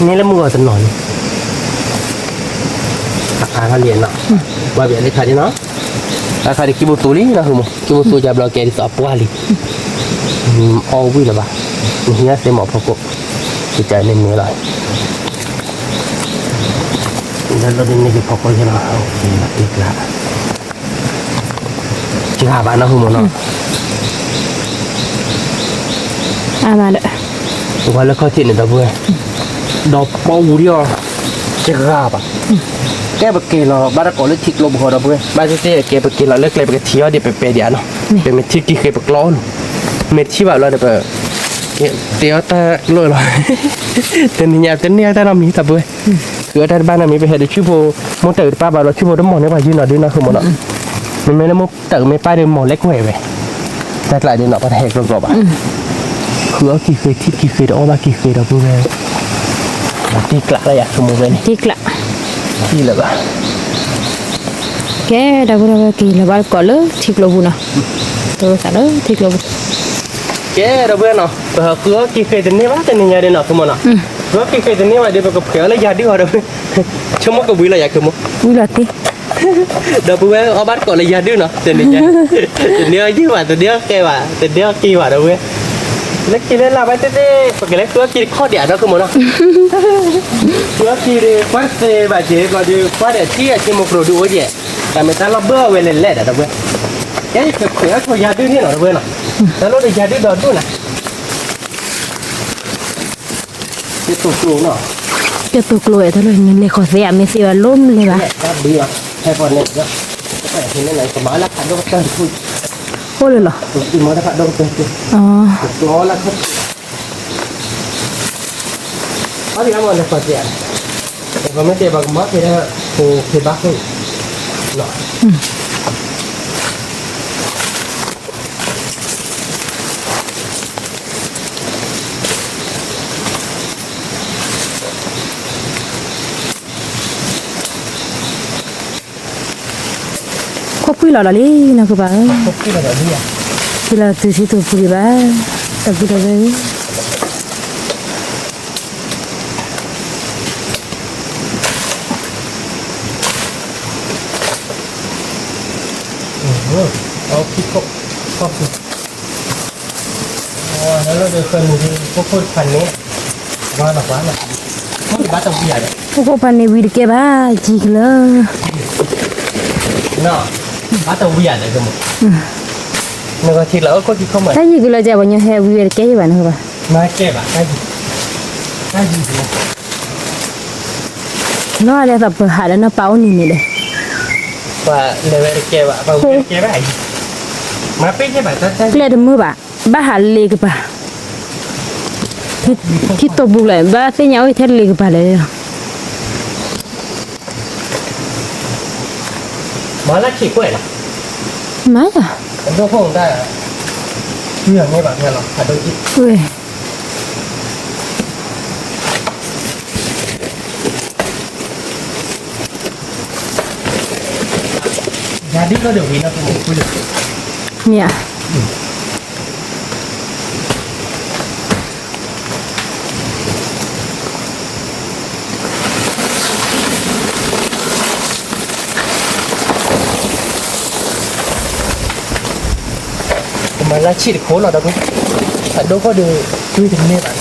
นี่แล้วมือจะนอนราคาเขาเรียนเนาะว่าเบียร์เลขาดีเนาะราคาที่คิบุตุลีนะคุณหมอคิบุตุจะบล็อกเกอร์ที่สอบว่าลีเอาวิ่งหรือเปล่าเนี่ยเสียหมอพอกูจิตใจเล่นมือเลยแล้วเราดึงนี่คือพอกูใช่ไหมโอเคอีกแล้วจีหาบ้านนะคุณหมอเนาะมาเลย ว่าแล้วเขาที่ไหนดับเบิ้ลดอกปูเดียวจีหาบ้าแกไปเกล้อบ้านก่อนเล็กทิกลมหัวดับเบิ้ลบ้านที่แกไปเกล้อเล็กเลยไปเที่ยวเดี๋ยวไปเปย์เดียวเนาะเป็นเม็ดที่กี่เคยไปกล้อนเม็ดที่แบบเราเดี๋ยวไปเดี๋ยวตาลอยแต่เนี่ยแต่เรามีดับเบิ้ลคือแต่บ้านเรามีไปเห็นชื่อโบมอเตอร์ป้าบ้านเราชื่อโบต้องมองเนี่ยว่ายืนหน่อยด้วยนะคือมองเนาะมันไม่ได้มุกแต่ไม่ป้ายเดินมองเล็กเว้ยเว้ยแต่หลายเดือนเนาะประเทศรอบๆอ่ะคือกี่เคยที่กี่เคยออกมากี่เคยดับเบิ้ลที่กลักอะไรอะสมมติเลย ที่กละ ที่เลยป่ะ แกดับเบิลกี่ละบาทก่อนเลยที่กลัวบุญนะตัวสัตว์เลยที่กลัวบุญ แกเราเบื่อเนาะคือกี่เคยจะเนี่ยว่าจะเนี่ยเนาะคือมันเนาะคือกี่เคยจะเนี่ยว่าเดี๋ยวก็เผื่อแล้วยาดีกว่าเด้อชั่วโมงก็วิ่งเลยอยากคือมั้ง วิลาติ เดี๋ยวเบื่อเอาบัตรก่อนเลยยาดีเนาะจะเนี่ยเนี่ยยี่ว่าจะเนี่ยแกว่าจะเนี่ยกี่ว่าเด้อเว้ยแล้วกินแล้วไปเต้ๆปกติแล้วคือกินข้อเดียวเนาะคือมันเนาะคือกินควาเซ่แบบเจ๊ก็ดูควาเดียวที่จะมุกโรดูเว้ยแต่ไม่ต้องเราเบื่อเวลเล่ๆเด้อเว้ยแกคือเผื่อเขายาดีนี่เนาะเว้ยเนาะแต่เราได้ยาดีดอดูนะที่ตัวกลัวเนาะ จะตกลอยเท่าเลยนี่เลยขอเสียไม่เสียล้มเลยว่ะ ก็ดีอ่ะให้พอเนี่ยก็แต่ทีนี้ไหนสมาแล้วขัดดอกเตอร์คุณ โอ้เลยเหรอ ตัวที่มาขัดดอกเตอร์คุณ อ๋อ ตัวแล้วครับเขาที่ทำอะไรก็เสียแต่ก็ไม่เจ็บบางมั้งที่ได้โอ้ที่บ้าคุณเนาะครบพี่หล่อเลยนะคือบ้า พวกที่เราเรียก พี่หล่อตื่นสิตัวพี่บ้าแต่พี่หล่อเลย เอาคิดก็ก็คืออ๋อแล้วเราเดินคนที่พวกคนพันนี้ว่าหรอกว่าหรอกมันบ้าต้องเบียด พวกพันในวีดแกบ้าจีกเลย เนาะบ้าต้องเบียดเลยกันหมดนึกว่าทีแล้วก็คิดเข้ามา ถ้าจีกเลยจะวันนี้ให้วีดแกบ้านะคือบ้า มาเก็บอ่ะได้ดีได้ดีเลย น้อยเลยแต่เปิดหาแล้วน้าเป้านี่นี่เลย ว่าเลเวลเก็บอ่ะบางทีเก็บอะไรมาเป็นแค่แบบได้ เกลียดมือบ้าบ้าหาเล็กบ้าที่ตบบุกเลยบ้าเสียเอาไอ้เท็ดเล็กบ้าเลย มาแล้วขี้กล้วยล่ะ ไม่อะ ผมต้องคงได้เรื่องนี้แบบนี้หรอถ้าโดนจิต เว้ย ยาดีก็เดี๋ยวนี้นะผมคุยเลย เนี่ย มาแล้วฉีดโค้ดหรอตะกุถ้าโดนก็เดี๋ยวคุยถึงนี่แบบ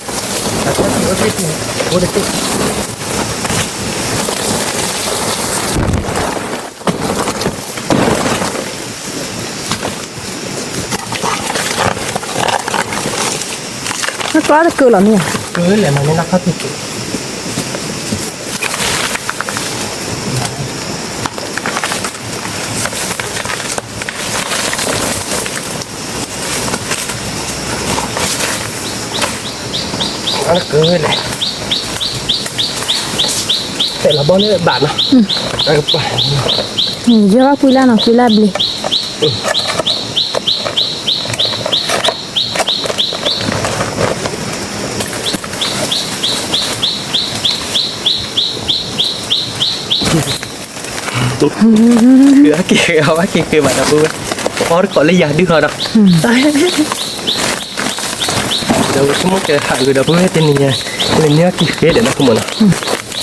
แต่ถ้าถือว่าคิดถึงโอ้เด็กถ้าก็จะเกิดหรอเนี่ย คือแหละมันไม่นักเข้าติดอันนั้นเกินเลยแต่ละบอลนี่บาทนะไปไป เยอะคุยแล้วนะคุยแล้วบลี คือกี่เอาว่ากี่คือแบบนั้นด้วยพอก่อนเลยอยากดื้อเขาเนาะตายเดี๋ยวสมมติจะหาอยู่เดี๋ยวเพื่อนจะนี่ไงเลยเนี้ยกี่เคสเดี๋ยวนะคุณมัน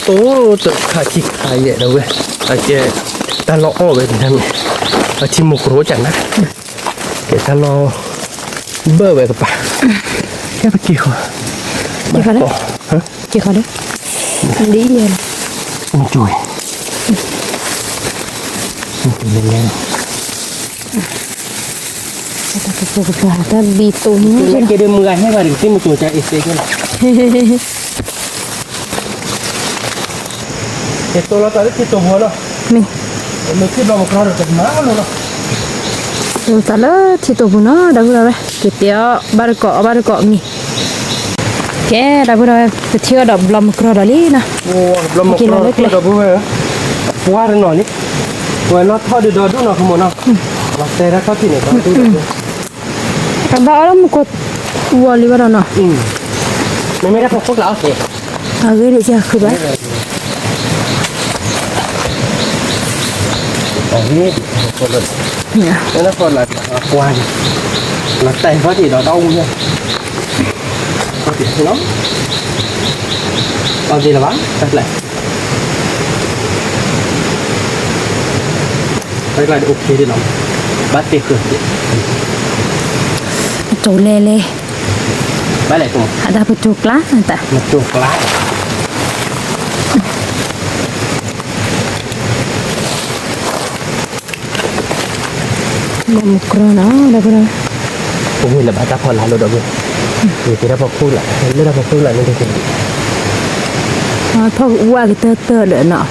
โอ้จะขาดกี่ขายเยอะนะเว้ยอาจจะตาล้อไปถึงทำไงอาชิมุกรู้จักนะเดี๋ยวตาล้อเบอร์ไปกับป่ะแค่ไปกี่คน กี่คนเลยกี่คนเลยดีเดียว มันจุยมันเป็นยังไง แต่ก็จะถ้าบีตุน จุยแกเดินมือให้มาถึงที่มันจุยจะเอสเตกันเจ็บตัวเราตอนนี้ที่ตัวหัวเนาะ นี่ มันคิดว่ามันคลอดจากหมาเลยเนาะ ตัวตาละที่ตัวบุญเนาะดับเลยก๋วยเตี๋ยวบาร์เกาะนี่แกดับเลยจะเที่ยวดับลมกระดาลีนะ โอ้ลมมันคลอดตัวบุ้ยว่าหน่อยนี่วันเราทอดดูดูเนาะขโมยเนาะเราเตะแล้วเขาที่ไหนก็ดูดู แต่บ้าแล้วมันก็วัวลิบาร์เนาะ ไม่ได้พวกเราสิ อะไรเดี๋ยวจะคือแบบ อันนี้คนเลย เนี่ย นั่นคนละควายเราแต่งเขาที่เราต้องเนี่ย kopi no Còn gì là bán cắt lại ok đi nào bắt tiệc cửa chỗ lê lê bắt lại cùng ada betul kelas tak một chuột lá mau kerana dah pernah cũng là bà ta còn lại rồi đó vì cái đó bọc phu lại nó đã bọc phu lại nên thì thôi qua cái tơ đỡ nọ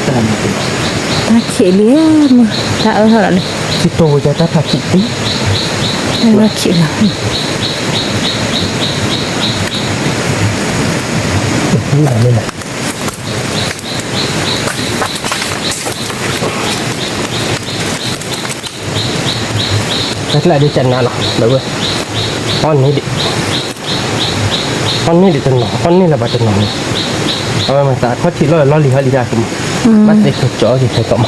ta chỉ biết mà ta ở hở này chị tôi cho ta thật chị tí nó chịu là như là nên là cắt lại đi chân nào được rồi con này đi chân nào con này là bà chân nào mà ta có chỉ lo lì hơi lì ra cũng bắt để cực chỗ gì phải cộng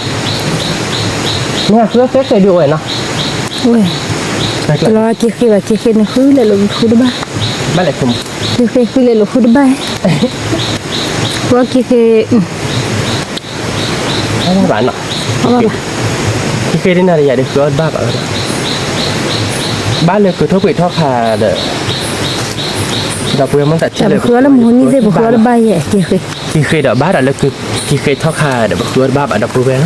nghe cứ phép cái điều này nó ui lo chỉ khi nó hư lại lục hư ba bắt lại cùng chỉ khi lại lục hư ba qua khi các bạn ạ khi đến này được có ba bạn ba lượt cứ thốt bị thoát hà để đọc vừa muốn chả khứa là muốn như thế bữa khứa là bay vậy khi đã ba đã lượt cứ khi thoát hà để bữa khứa ba bạn đọc vừa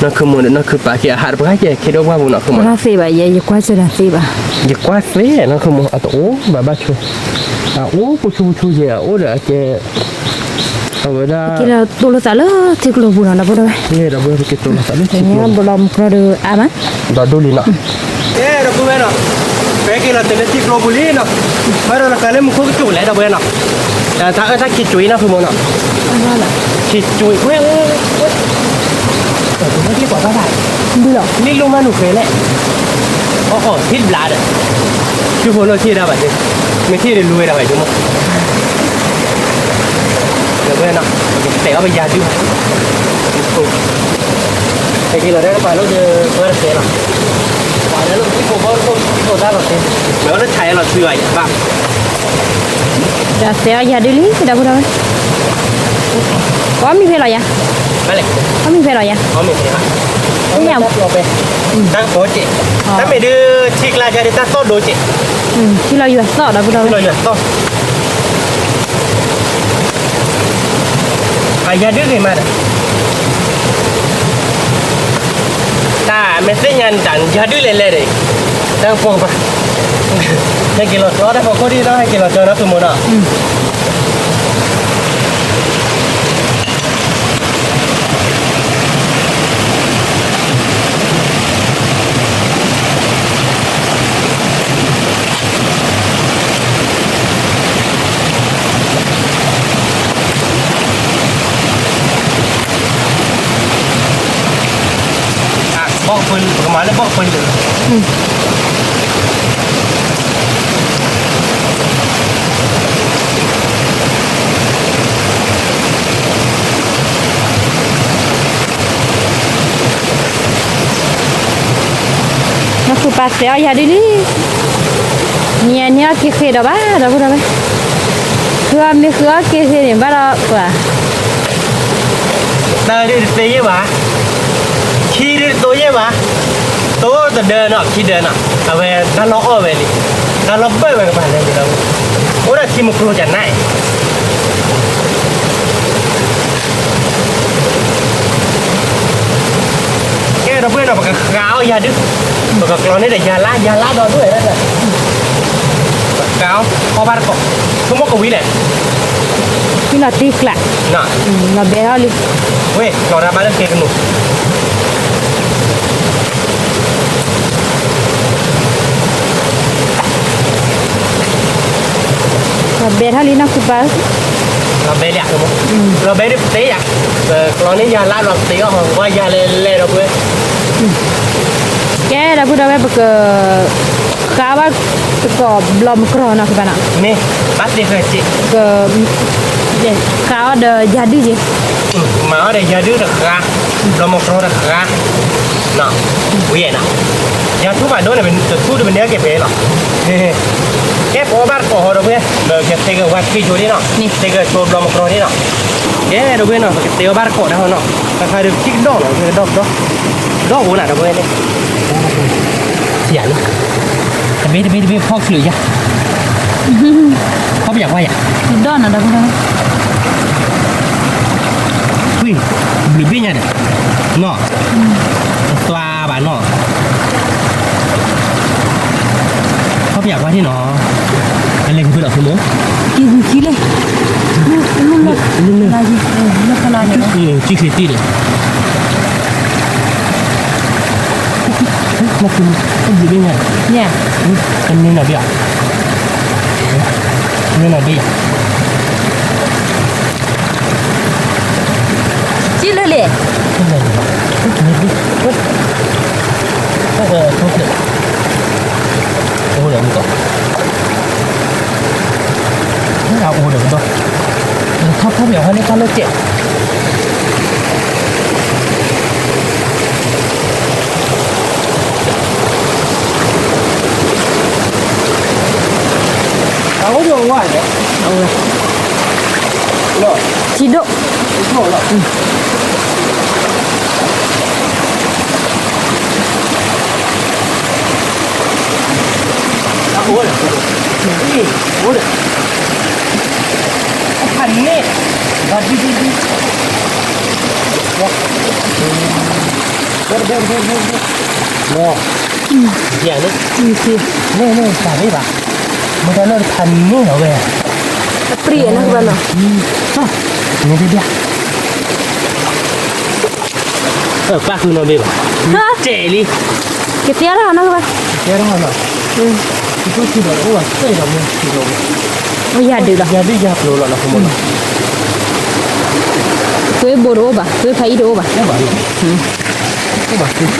nó không muốn nó cứ phải kia hạt bữa kia khi đâu qua vùng nó không muốn nó phê vậy vậy qua chưa là phê bà vậy quá phê nó không muốn ở tổ bà ba chú ố cô chú gì ố để kia ở đó kia là tôi là trả lỡ thì tôi buồn là bao đâu nghe đó vừa cái tôi là sao biết nghe bữa lòng có được à má đó đôi lì nọ ê đó vừa nọ cái kia là tên là chiếc lô bù lì nọ bây giờ là cái này một khối chuối lại đó vừa nọ ta chỉ chuối nó không muốn nọ chỉ chuối quê tôi nói cái quả ba đại đi rồi đi luôn mà nụ cười lại thịt lá đấy chứ không nó chia ra vậy mình chia để lùi ra vậy đúng không được bây giờ tẻ bây giờ chứ cái kia là đấy nó phải lúc vừa tẻ nào phải là lúc cái cổ ra rồi nếu nó cháy là tươi vậy bạn đã tẻ giờ đi lý đâu đâu có mi phê rồi vậy có mi phê rồi vậy có mình phê hả cái nào đang có chị ta mày đưa chiếc lá ra để ta tốt đối chị khi lo vừa sọ đâu đâu lo vừa tốt à giờ đứa gì mà ta mình sẽ nhận chẳng giờ đứa lên lên đấy đang phong vào hay kilo cho đó có đi đó hay kilo cho nó cứ muốn à bóc phân cái máy nó bóc phân được nó cứ bắt tẻ giờ đi lý nhẹ kia khi đó ba đâu đâu khứa mi khứa kia thì điểm bắt đó quả ta đi tới với bà khi đi tối với bà tối từ đền nọ khi đền nọ à về ta lo ở về đi ta lo bơi về các bạn này đâu ủa là chỉ một lô chẳng này cái đó bơi nào bằng gáo ra đứt bằng cái này là già lá đóด้วยนั่นแหละgáo kho ba cọ không có cầu ý này khi là tiếc lại nọ là bé đi ui nó ra ba lần kia cái nụ là bé thali nó cứ bắt là bé đẹp đúng không là bé đi tí à còn nếu nhà lá là tí họ qua nhà lên đâu quên cái đó bữa đó bác khá bác có blom kro nak bana nè bắt đi về chị ke khá ada jadi je mà ở đây giờ đứa được ra เรามาโครนะกะน่ะเวียนะยาทุบานโดนเป็นจุดพูดเป็นเนื้อเก็บเองหรอแค่พอบาร์ก่อเราเว้ยเราเก็บเตะวัดพี่จูนี่เนาะเตะโชว์เรามาโครนี่เนาะแค่เราเว้ยเนาะเก็บเตะบาร์ก่อนะเนาะราคาดูคิกดอกเนาะคือดอกหัวหน้าเราเว้ยเนี่ยเสียเลยแต่ไม่พ่อคือยังเขาอยากว่าอย่าง Đó là đâu đâu. Ui, bự biết nha, nọ, toa bà nọ, có việc quá thế nọ, anh lên cái đợt thứ กี่กี่เลยลูกลาจีลูกลาจี chi khỉ tì đấy, nó cũng bự biết nha, เนี่ย anh nên là biết, nên là biết. กี่เลยเลย Cái này không được. Ô được không? Thế nào ô được không? Không hiểu hơn đi con lôi chuyện. Có đường ngoài đấy. Rồi. 9 độ. Rồi. Ủa được. Ủa được. Thành nè. Và đi. Được. Nè. Dạ đấy. Nè, xả đi bà. Mà nó thành nè nó về. Pri enak banget. Ini dia. Pak kuno beba. Celi. Kita lah anak apa? Ya mana? Itu sudah kuat, saya dah mesti. Oh ya ada dah. Jadi ya perlu lah kamu. Kue boro ba, kue pai do ba. Ya baik. Itu bagus.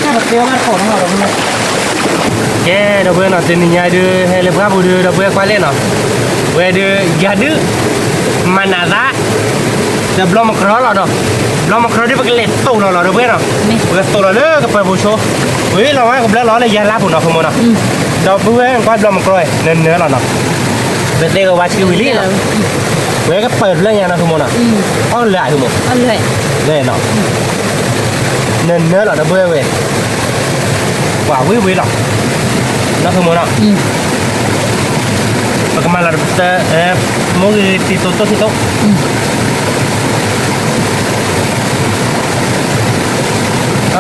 Kalau keluar kau nak orang. Ke dah boleh nak teninya ada help berapa dah boleh balik nak. Boleh ada jadi mana dah. Dah belum kerja lah dah. Belum kerja dia pakai laptop lah dah boleh nak. Laptop lah le kepada bosok. Wei lah kan kebelah lah le jalan pun nak kamu nak. Dah boleh kau belum kerja. Nen lah nak. Betul ke watch Willy lah. Wei ke pada lah yang nak kamu nak. Oh lah kamu. Alright. Le nak. Nen lah dah boleh wei. Wah wei lah. Nak kamu nak. Bagaimana kita mau ditutup itu?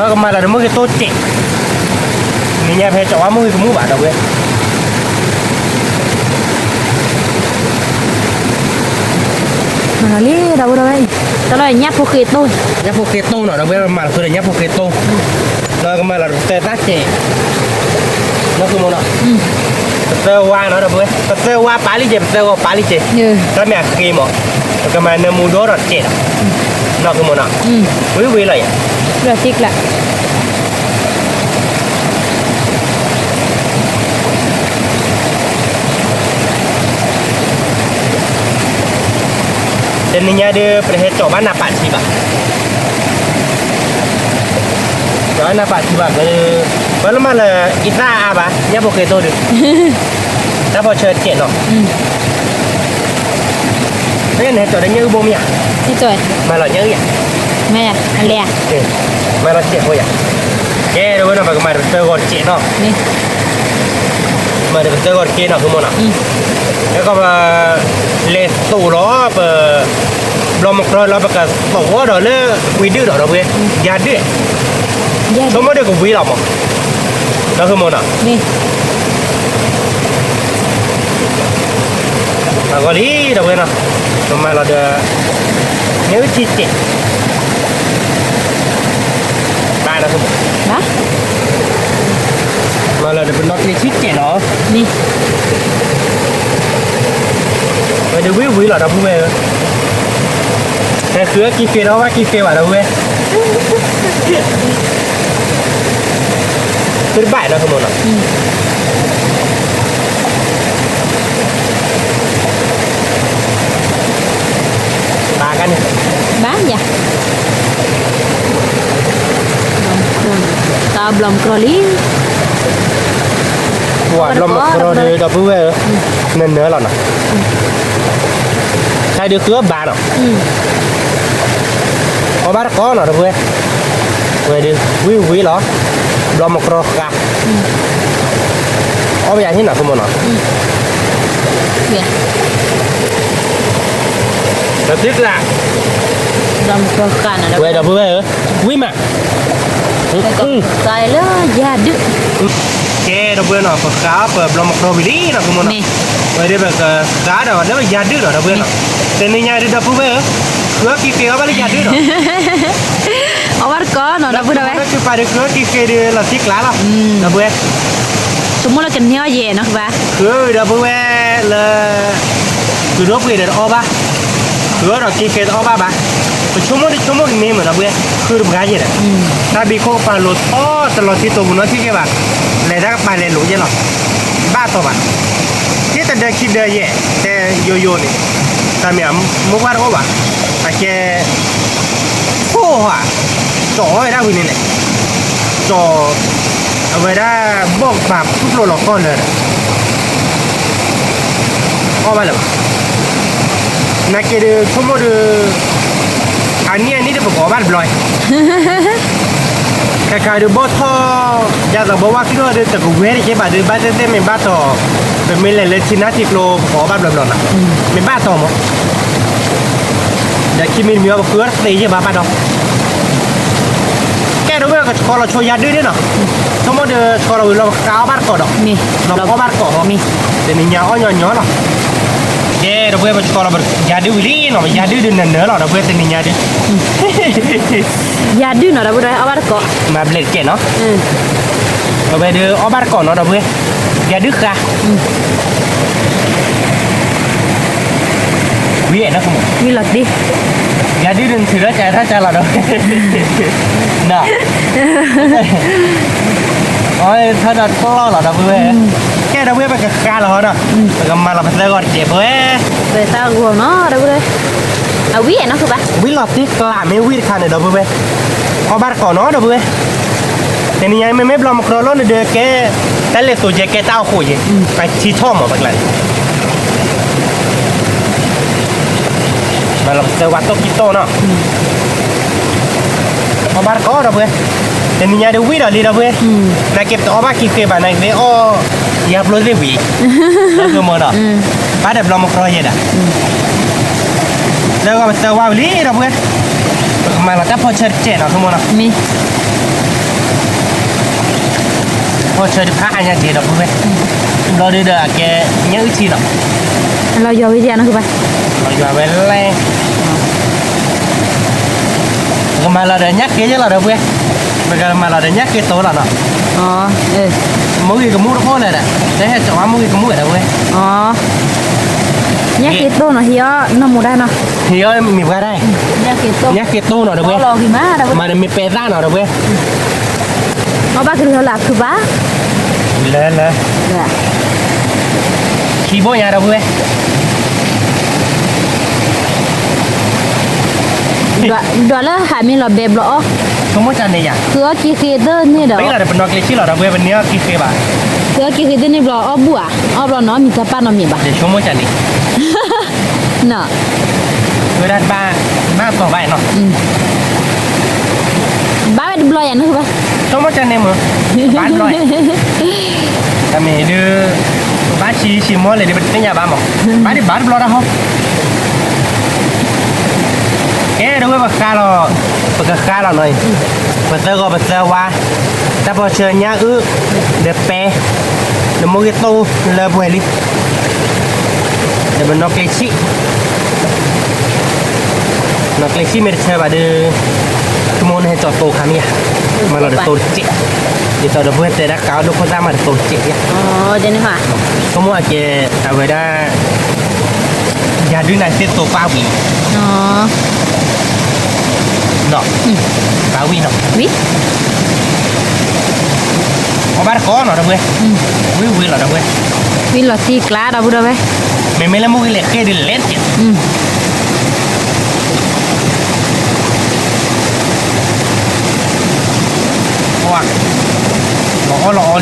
Kemana ada mau kita cek? Ini nya phải chọn mau kamu bạn đâu vậy? Mana li dah boro ai. Kalau nyap poket tu. Nhấp poketo nào đâu vậy mà tôi nhấp poketo. Rồi kemana kita tak cek? Nak kamu nak? Tơ hoa nó đâu vậy? Tơ hoa pali je, tơ hoa pali je. Rồi mẹ kia mà. Kemana mua đồ rồi cek? Nak kamu nak? Wei lah ya. Berarti lah. Dan ni ada perhatian mana pak sih pak? Mana pak sih pak? Kalau malah kita apa? Nya boleh tu deh. Kita boleh cek no. Ni ni tu ada nyu bom ya. Itu eh. Malah nyu ya. Mẹ, anh lẹ. Malah cek oh ya. Ke rồi nó phải mà betul gor cek no. Ni. Mà betul gor cek no semua no. Cái có lên tủ đó belum kerja lah bekas bawa dah le video dah dah boleh jadi. Jadi. Semua dia kubi lama. Dah semua nak. Ni. Nah kali dah boleh nak. Semua lah ada ni cicit. Dah dah semua. Hah? Malah ada benda ni cicit no. Ni. Ada wei lah dah boleh. Cái khứa kia đó quá kia vào đâu vậy? Thứ bảy đó không một nào. Ba cái này. belum kroli หัวลมโครเดดับเบิลเวอร์เนื้อหรอเนาะใครดูคือบาร์เนาะเอาบาร์ก้อนเนาะดับเบิลเวดูวิหรอลมโครกะเอาไปอย่างที่ไหนคุณมอเนาะ ya ดับติ๊กละ belum krokan ada เวดับเบิลเวอร์วิมา sai lah jadi แกดับเบิลเนาะก็ขาเปิดลมโครบิลีเนาะคุณมอเนาะเวดูแบบขาเนาะแล้วยาดื้อเนาะดับเบิลเนาะแต่ในยาดื้อดับเบิลเวอร์คือกี่เกลือไปเลยยาดื้อเนาะ awar ko no da buda Nó cứ phải được cửa kia kia đi là tiếc lá lắm. Là bữa semua la kenyo ye no ba cửa đó bữa là cứ đốt về để ô ba. Cửa đó kia kia ô ba ba. Chúng nó niệm mà bữa cửa được cái gì đấy. Ta bị cô phải lột ô ta lột thì tụi nó thì cái bạn. Lại ra bài lại lột vậy nó. Ba tụi bạn. Cái ta được khi đời vậy, thế yo này. Ta mẹ mua qua ô ba. Ta cái ô hả. Trời ra này này, trời, vậy ra bốc bạc chút lô lọt con rồi, ô ba lần, nãy kia được không có được, anh đi được có bán rồi, cái được bớt thò, giờ là bớt cái đó được từ quê đi cái bà được bán tới mình bán tỏ, rồi mình lại lên xin nát thịt lô có bán rồi nè, mình bán tỏ mà, để khi mình mua một cửa thì chứ bà bán đâu. Cái đó bây giờ có là cho gia đình đấy nè, không có được có là cáo bát cỏ đâu, nó có bát cỏ không? Để mình nhỏ nè, cái đó bây giờ có là gia đình đi, nó gia đình nên nữa là đó bây giờ mình nhà đi, ya du no da buda awar ko mà bẹt cái nó, rồi bây giờ ở bát cỏ nó đó bây gia đình cả, biết nó không? mi lật đi Gia đình thì nó chạy là đâu, nè, ôi thật là to là đâu bây cái đâu bây cái cá là nó, cái mà là phải gọi đẹp với, về sao gồm nó da buda à wi nó cứ ba với lọt tiếc là mấy quý khăn này đâu bây có bát cỏ nó đâu bây thế nên mấy lòng cỏ nó được cái lệ số cái tao khổ gì, phải chi thom mà bác lại. Mà làm sơ quạt tóc kito nó, có bát có đâu vậy, thì nhà được quý rồi đi đâu vậy, là kịp tao bát kịp bạn này với o, dẹp lối với vị, đó cứ mơ đó, bát đẹp lòng một rồi vậy đó, đâu có sơ quạt lý đâu vậy, mà là ta phô chơi trẻ nào không mơ nào, mi phô chơi được hai nhà gì đâu vậy, đó đi được cái nhớ chi đâu, lo yo wi nó cứ ba rồi về lên. Mà là để nhắc kia chứ là đâu biết bây mà là để nhắc kia tối là nó mỗi cái mũ nó này nè để hết chọn mỗi cái mũ ở đâu vậy nhắc cái tô nó hiyo nó mua đây nó thì ơi mình qua đây nhắc kia tô nó đâu biết lo gì má đâu mà mình pè ra nó đâu biết nó ba cái là cứ bá lên khi bố nhà đâu biết đó là hai mình là bẹp lọ không có chân này à cứ kia đơn như đó đấy là bên nó cái chi là đâu biết bên nhau kia bà cứ kia đơn như lọ bùa nó mình tập nó mình bà để không có chân này nè người đặt ba còn vậy nó ba được lo nữa ba không có chân này mà bán rồi ta mình đưa bán chi mua lại để bên cái nhà ba mà bán đi bán lo ra không cái đúng với bậc khá là này bậc sơ qua ta bỏ chơi nhá để pe để mua cái tô là buổi đi để mình nó cái chi mình chơi vào đưa cái môn này cho tô khám nhá mà là để tô chị thì tao được buổi tết đã cáo đâu có ra mà để tô chị nhá cho nên hả có mua cái à vậy đó nhà đứa này sẽ tô bao bì đó bao bì nó biết có bát có nó đâu vậy quý là đâu vậy quý là ti cá đâu đâu vậy mình là mua cái lẹt kia để lẹt chứ wow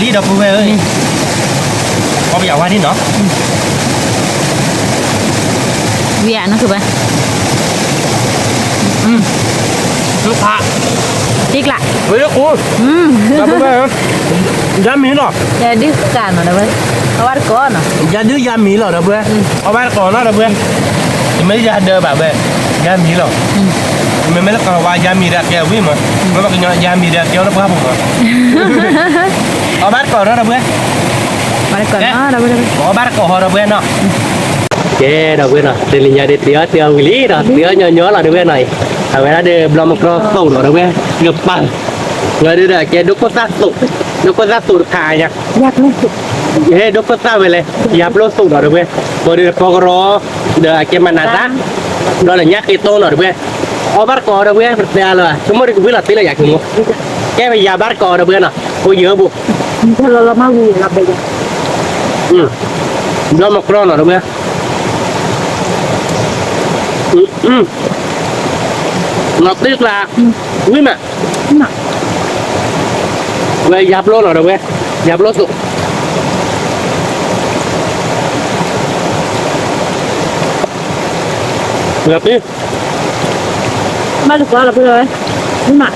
ลี่ดับเบิ้ลเขาไปอยากว่าที่เนาะ เวียนั่นคือไป ลูกค้า ติ๊กละ เฮ้ยกูดับเบิ้ลยามีหรอ อย่าดื้อกันหน่อยนะเว้ยเอาไว้ก่อนเนาะ ยาดื้อยามีหรอดับเบิ้ลเอาไว้ก่อนนะดับเบิ้ลไม่ยาเดิมแบบเบิ้ลยามีหรอไม่แล้วก็ว่ายามีรักแกวิ่งมั้ยไม่ว่าก็ยามีรักแกแล้วพ่อผมเอาไว้ก่อนนะดับเบิ้ล ไว้ก่อนเนาะเราไปเลย เอาไว้ก่อนดับเบิ้ลเนาะโอเคดับเบิ้ลเนาะTelinya dia tiada wili dah dia nyonya lah dia naik. Awak ada belum kerosong dah dia ngepal. Dia dah ke duk satu thai ya. อยากเล่นสุด He duk satu wele. Ya belum satu dah dia. Baru pokro dah ke mana dah. Dah lah nyak itu dah dia. Obar ko dah dia percaya lah. Semua dia bilang tidak ya kamu. Ke ya bar ko dah dia nah. Oh ya bu. ถ้าเรามาวีเราไปเลย Belum kerosong dah dia. Ngọt tiếc là quý mà về dạp lô rồi về dạp lô sụp gặp điมาดูก่อนเราไปเลยนี่มา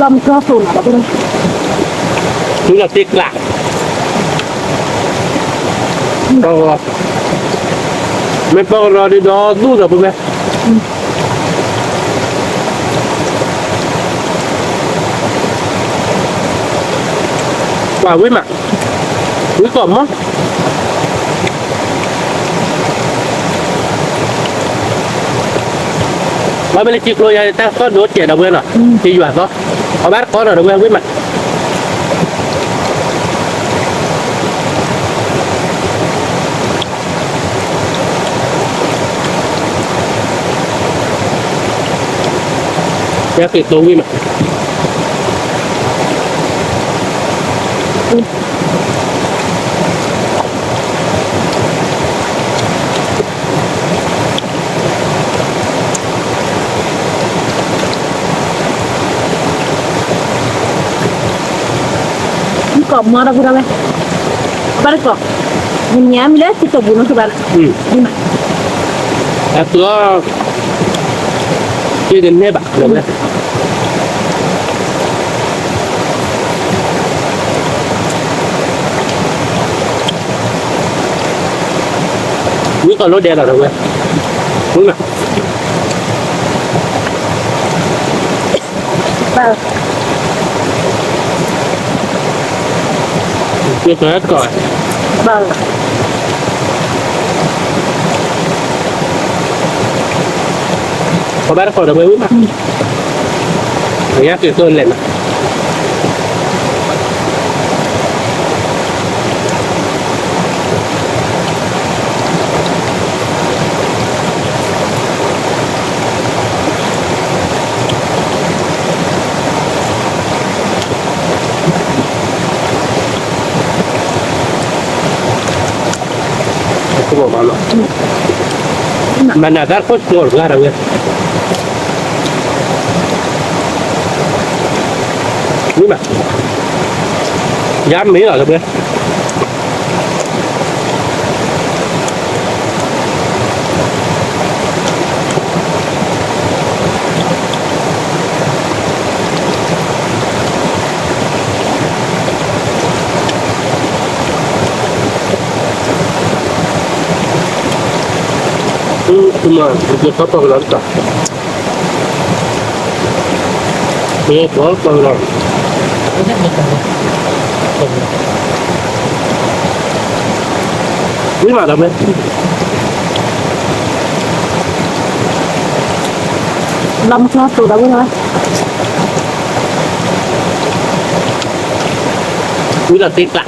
ลำก็สูงเราไปเลย cứ là tiếc là mấy con rồi đi đó đu rồi bố quả quý mà quý cỏm á bây giờ chịu rồi ta có đốt trẻ đâu bên rồi chỉ dọa đó có bác có rồi đâu bên quý mà cái thịt tôm mà kok mau ada berapa? Balik kok. Ini ambil kita bunuh sebar. Gimana? Itu cái đến nếp ạ, đúng không? Quý còn lốt đen là đâu vậy? Đúng không? Vâng. Chưa tới hết rồi. Vâng. Có bác khỏi được mấy mà mình áp tuyệt tôn lên mà không bỏ vào nữa mà là rất phốt ngồi ra đâu vậy đúng mà dám mỹ rồi được cuma untuk apa lantas ini soal kalau quý mà đâu đấy Lâm cho tụi đâu thôi. quý là tiếc lạ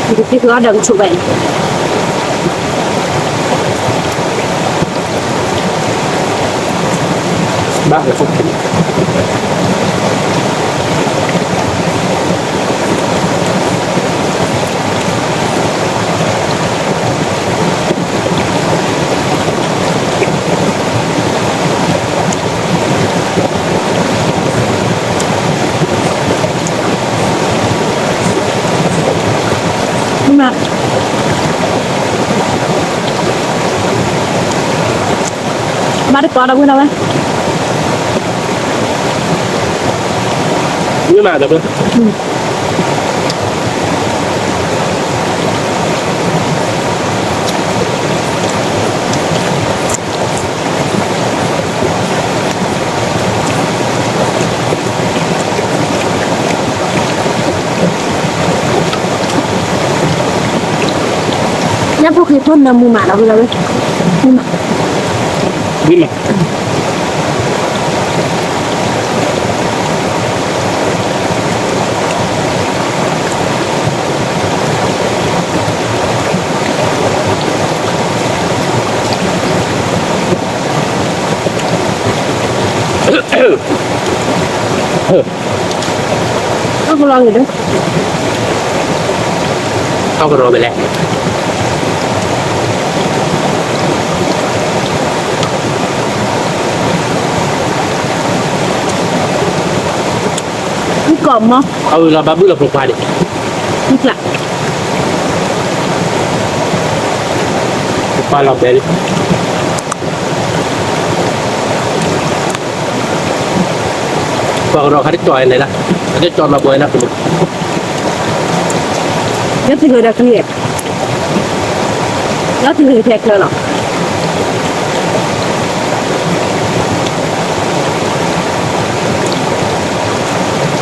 Thì cái thứ đừng chụp vậy. bác là không thích bắt được có đâu đâu ấy như mà được không nhá phúc khi thôn là mù mả đâu đâu ấy mù mả như mà nó có lo gì đấy không có rồi vậy cái còm mà là ba bữa là một vài đi đi lại một vài lọc bé đi và rồi khách chọi này là khách chọi mà bơi là nhất thì người đặc biệt nhất thì người thiệt rồi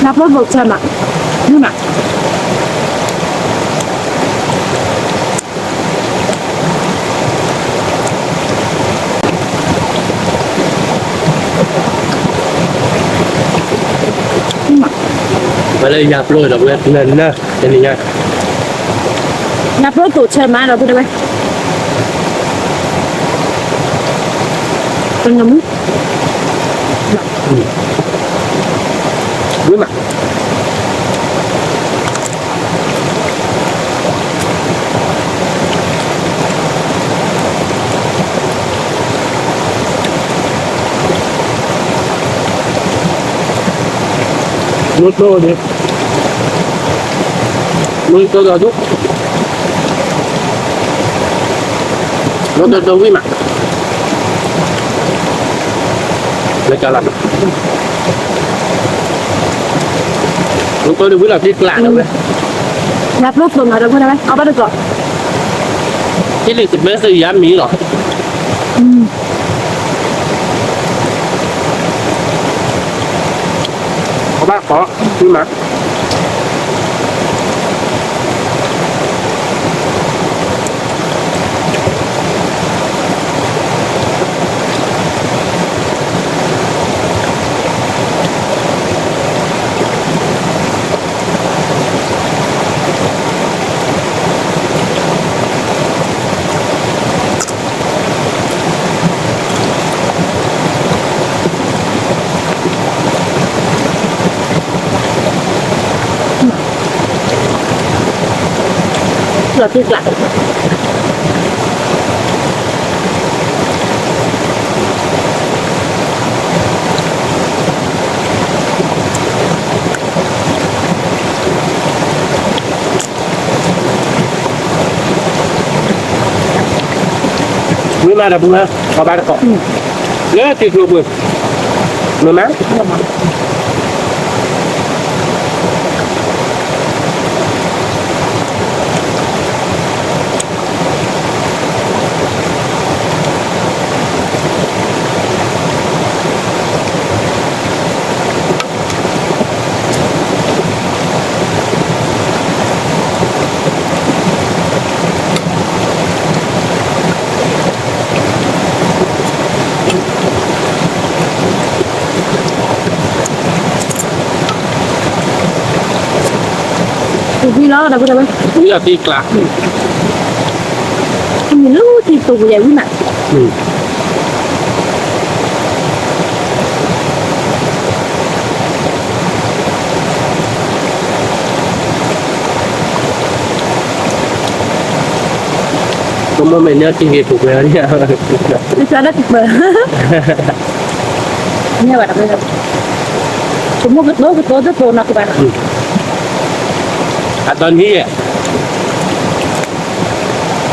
nắp lót bột chân ạ nhưng mà và đây nhập rồi là quên nên nè thế này nha nắp lót bột chân mà đâu đây con ngắm đúng mà nuốt đôi đi nuôi tôi rồi chút nó tôi với mặt lấy cho làm chúng tôi được biết là thiết lạ đâu đấy nắp lót bột mà đâu đây ao bắt được rồi cái này thì mấy gì ăn mì rồi có bác có nhưng mà là thiết lại bữa mai là bữa ha có ba cọ nhớ thì vừa vừa vừa má vì nó đâu đây bây giờ thì là mình lúc thì tụ vậy với mặt Como mình nhớ kinh nghiệm của mình nha. Nó cho nó tuyệt vời. Nghe bạn bây giờ. Cũng một cái tố rất tốt nào các bạn. Atau ni ya.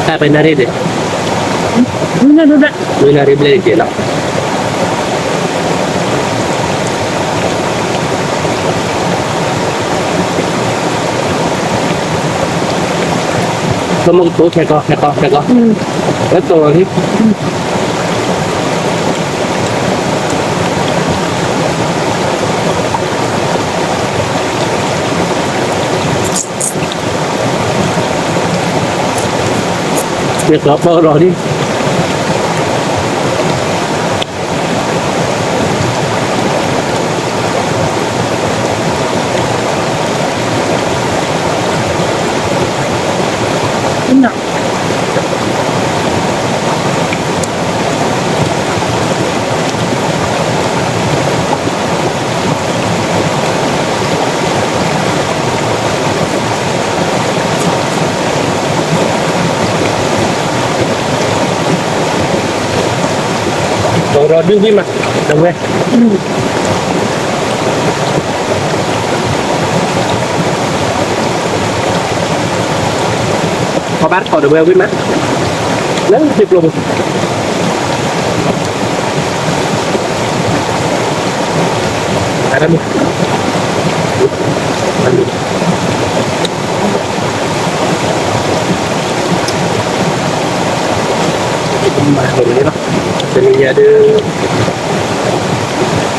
Tak pernah ada. Ini udah. Ini hari beli je lah. Có một tổ xe có rất to đi việc đó bơ rồi đi đúng rồi rồi đương đi mà đồng nghe có bát có được beo với mắt lớn thiệt luôn à đây mà hồi đấy đóจะมียาดื้อ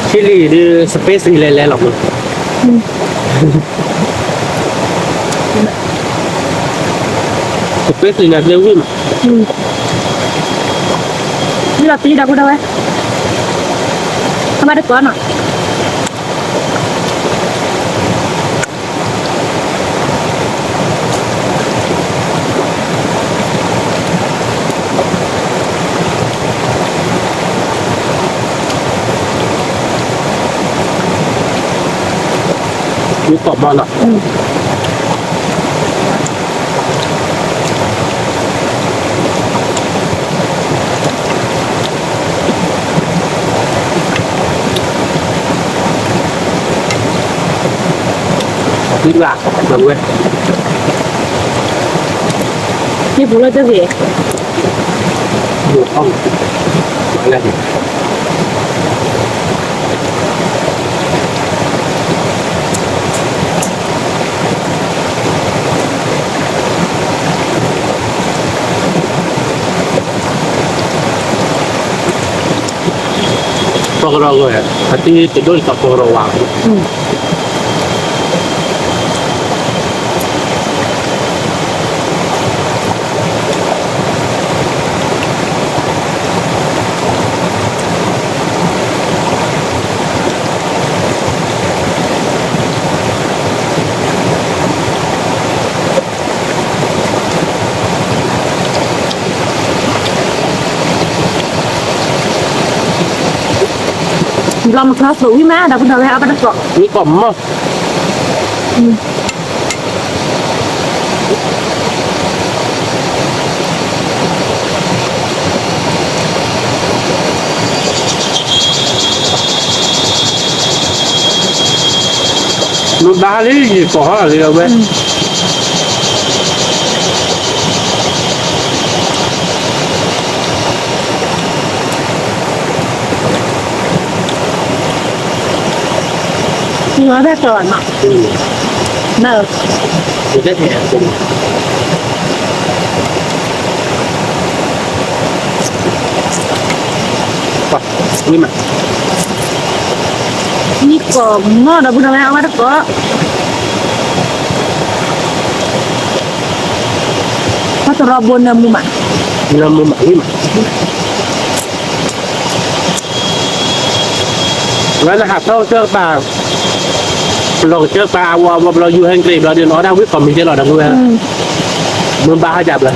ชิลีดื้อสเปซอีเลหรอกมึงสเปซอีน่าเร็ววิ่ง นี่เราตีดับกูได้ไหมทำไมได้ก่อนอ่ะ ยุบกรอบบอลอ่ะลึกหลักแบบเว้ย นี่ผมเลยจะเสีย อยู่ห้องอะไรดิพวกเราเลยที่จะด้วยกับพวกเราวางลองมาคลาสสูงพี่แม่ดับกูได้ไหมเอาไปดับก่อน นี่กล่อมมั้งnó đá lý gì có gì đâu bên nói bé rồi mà nở thì rất nhẹ cùng nhưng mà นี่ก็งอดับกูได้ไหมเอาไปดับก่อนถ้าจะรอบนมุมอ่ะ nó mua mặn nhưng mà nói là hạt đâu chơi bà rồi chơi bà vàเราอยู่แห่งกรีบเราเดี๋ยวน้อยได้วิก่อนมีเจอหลอดดังด้วยมือบ้าจับเลย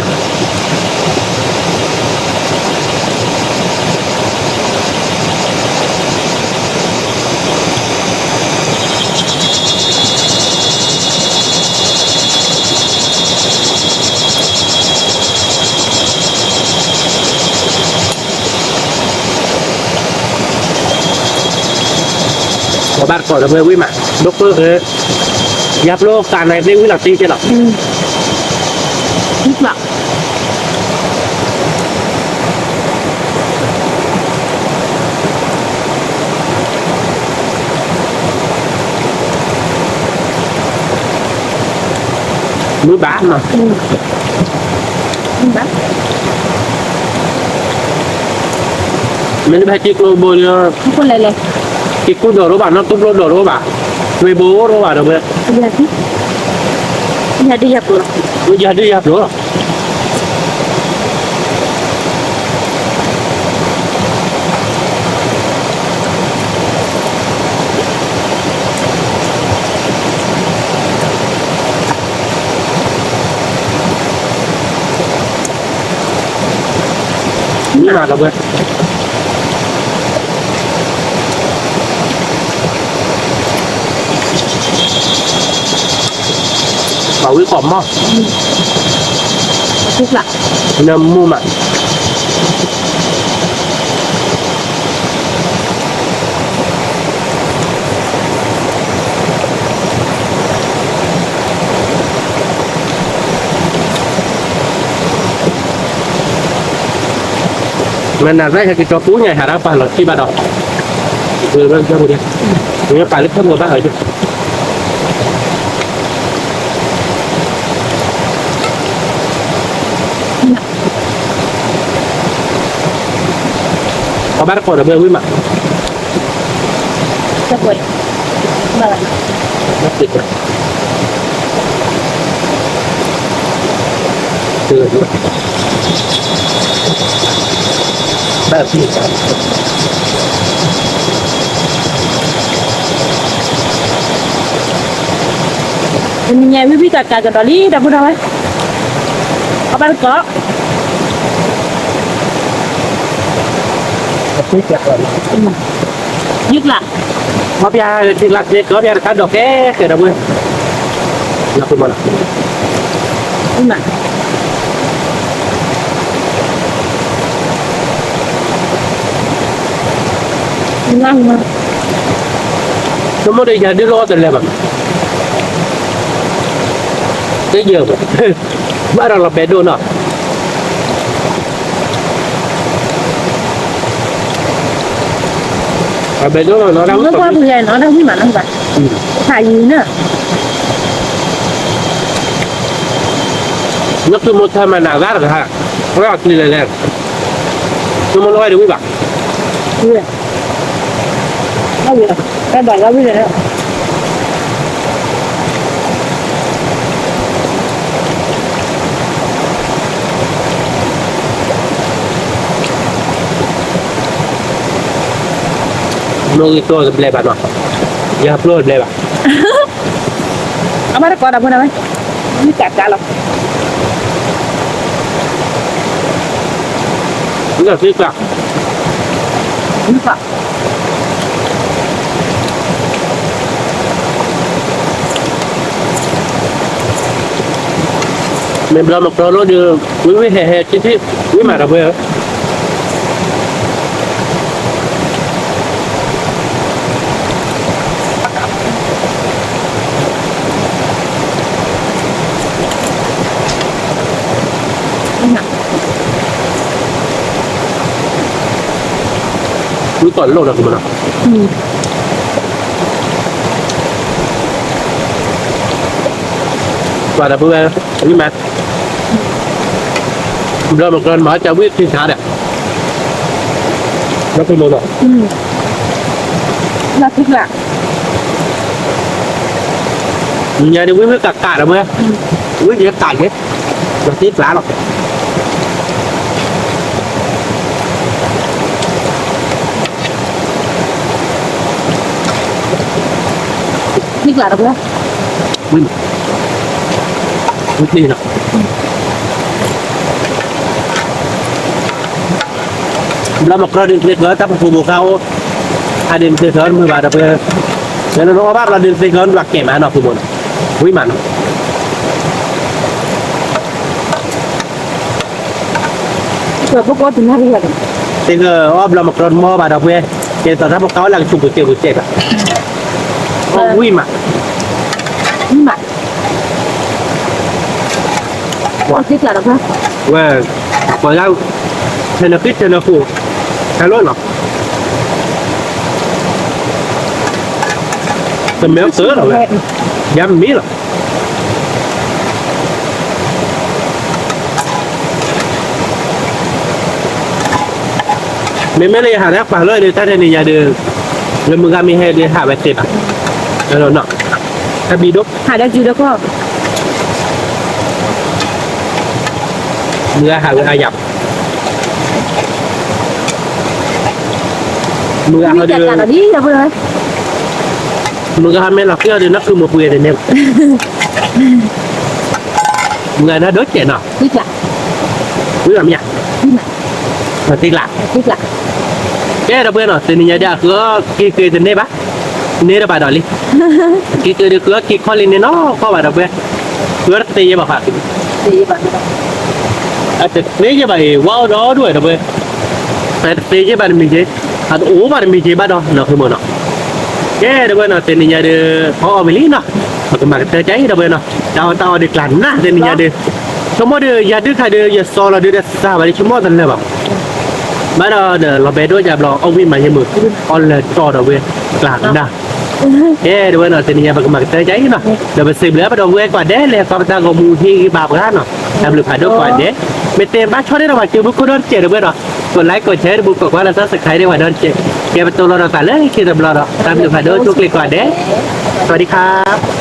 bạn khỏi là người quý mà đốc cơ giáp lô cả này nên quý là ti chưa nào nhất là núi bán mà bác mình phải chích lô bồi không có lề lề chích cú đồ đó bạn nó túp lô đồ đó bạn về bố đó bạn được không giờ đi nhà đi dập rồi bây giờ đi học nữa như nào được không bảo cái cỏm không thích lạ nằm mua mà mình là cái cho cú nhà hà đã phải là khi bắt đầu vừa ra rồi đi mình phải lấy thân của bác ở chứ có bác còn ở bên quý mà chắc vậy mà nó tuyệt rồi từ rồi bác gì cả mình nhà biết cả cái đó đi đâu đâu ấy có bán có tuyệt rồi dứt lạ mà bây thì là cái có bây giờ được cái đâu quên là không mà nhưng mà ngon mà nó mới đây giờ đi lo tiền là bằng cái giờ mà bắt đầu là bé đồ nọ à bé đồ nó đang nó qua bây giờ nó đâu biết mà nó vậy phải gì nữa nó cứ một thời mà nào ra được hả nó là gì này nó muốn nói được không bạn gì nó gì cái bài nó biết rồi đó nó cái tôi sẽ bạn mà giờ upload lên bạn ông bắt có đâu đâu ấy như cả lắm nó là phí bạn như vậy mình làm một pro nó đưa quý hè chi tiết quý mà đâu về quý còn lâu được mà và là bữa quý mà rồi một lần mở cho biết thiên xã đẹp nó không lâu rồi là thích lạ nhà đi quý với cả đâu mới quý gì cả hết nó tiếc lá rồi thích lạ đâu đó quý đi nào là một cái điện tuyệt vời tập phục vụ cao hai điện tuyệt vời 13 đặc biệt nên nó bác là điện tuyệt vời là kẻ mà nó phục vụ quý mà nó rồi có từ nào vậy thì ốp là một cái mò bà đặc biệt thì tao thấy một cái là chụp cái chết à quý mà nhưng mà thích lạ đâu đó và bởi ra thì nó kích thì nó phụ cái lỗi lắm tầm méo sớ rồi dám mí rồi ไม่เลยหาแล้วป่าเลยเดี๋ยวถ้าในยาเดือเงินมึงก็มีให้เดือหาแบบเต็มอ่ะแล้วเนาะถ้าบีดุ หาได้จูแล้วก็ เนื้อหาเงินอายับมึง มี เอา จัด เดือ การอะไรนี่ดับเลย มึงก็ทำให้เราเที่ยวเดือนักคือมาคุยกันเนี่ยมึงไงนะเด็กเจ๋งเนาะ นี่จ้ะ มึงทำยังมาตีหลัก นี่จ้ะ cái đó bên nó từ nhà ra cửa kia từ đây bác nè là bài đó đi kia từ cửa kia khó lên nó có bài đó bên cửa tây như bà phạt ดีป่ะ từ đấy như vậy wow đó đuổi đó bên tây như bạn mình chứ ủ bạn mình chứ bắt đó nó không mở nó cái đó bên nó từ nhà đưa họ mình lý nó mà cái cháy đó bên nó tao được lạnh na từ nhà đưa chúng nó đưa nhà đưa khai đưa giờ so là đưa ra sao vậy chúng nó thành là bảo màเราไปด้วยจะรอเอาวิ่งมาให้มือออนเลยจอดเอาเว้ยกลางนะเอ๊ะเดี๋ยวเราจะนี่ยังมาเตะใจเนาะเดี๋ยวไปสิบแล้วไปดูเว้ยก่อนเด้เลยก็ไปตั้งกมูที่บาปกันเนาะทำหรือผ่านด้วยก่อนเด้ไม่เต็มบ้านชอบได้เราเจอบุกโดนเจ็บเว้ยเนาะกดไลค์กดแชร์บุกกดว่าเราจะสักใครได้ว่าโดนเจ็บแกเป็นตัวเราแต่เลยคิดแบบเราตามหรือผ่านด้วยทุกเลยก่อนเด้สวัสดีครับ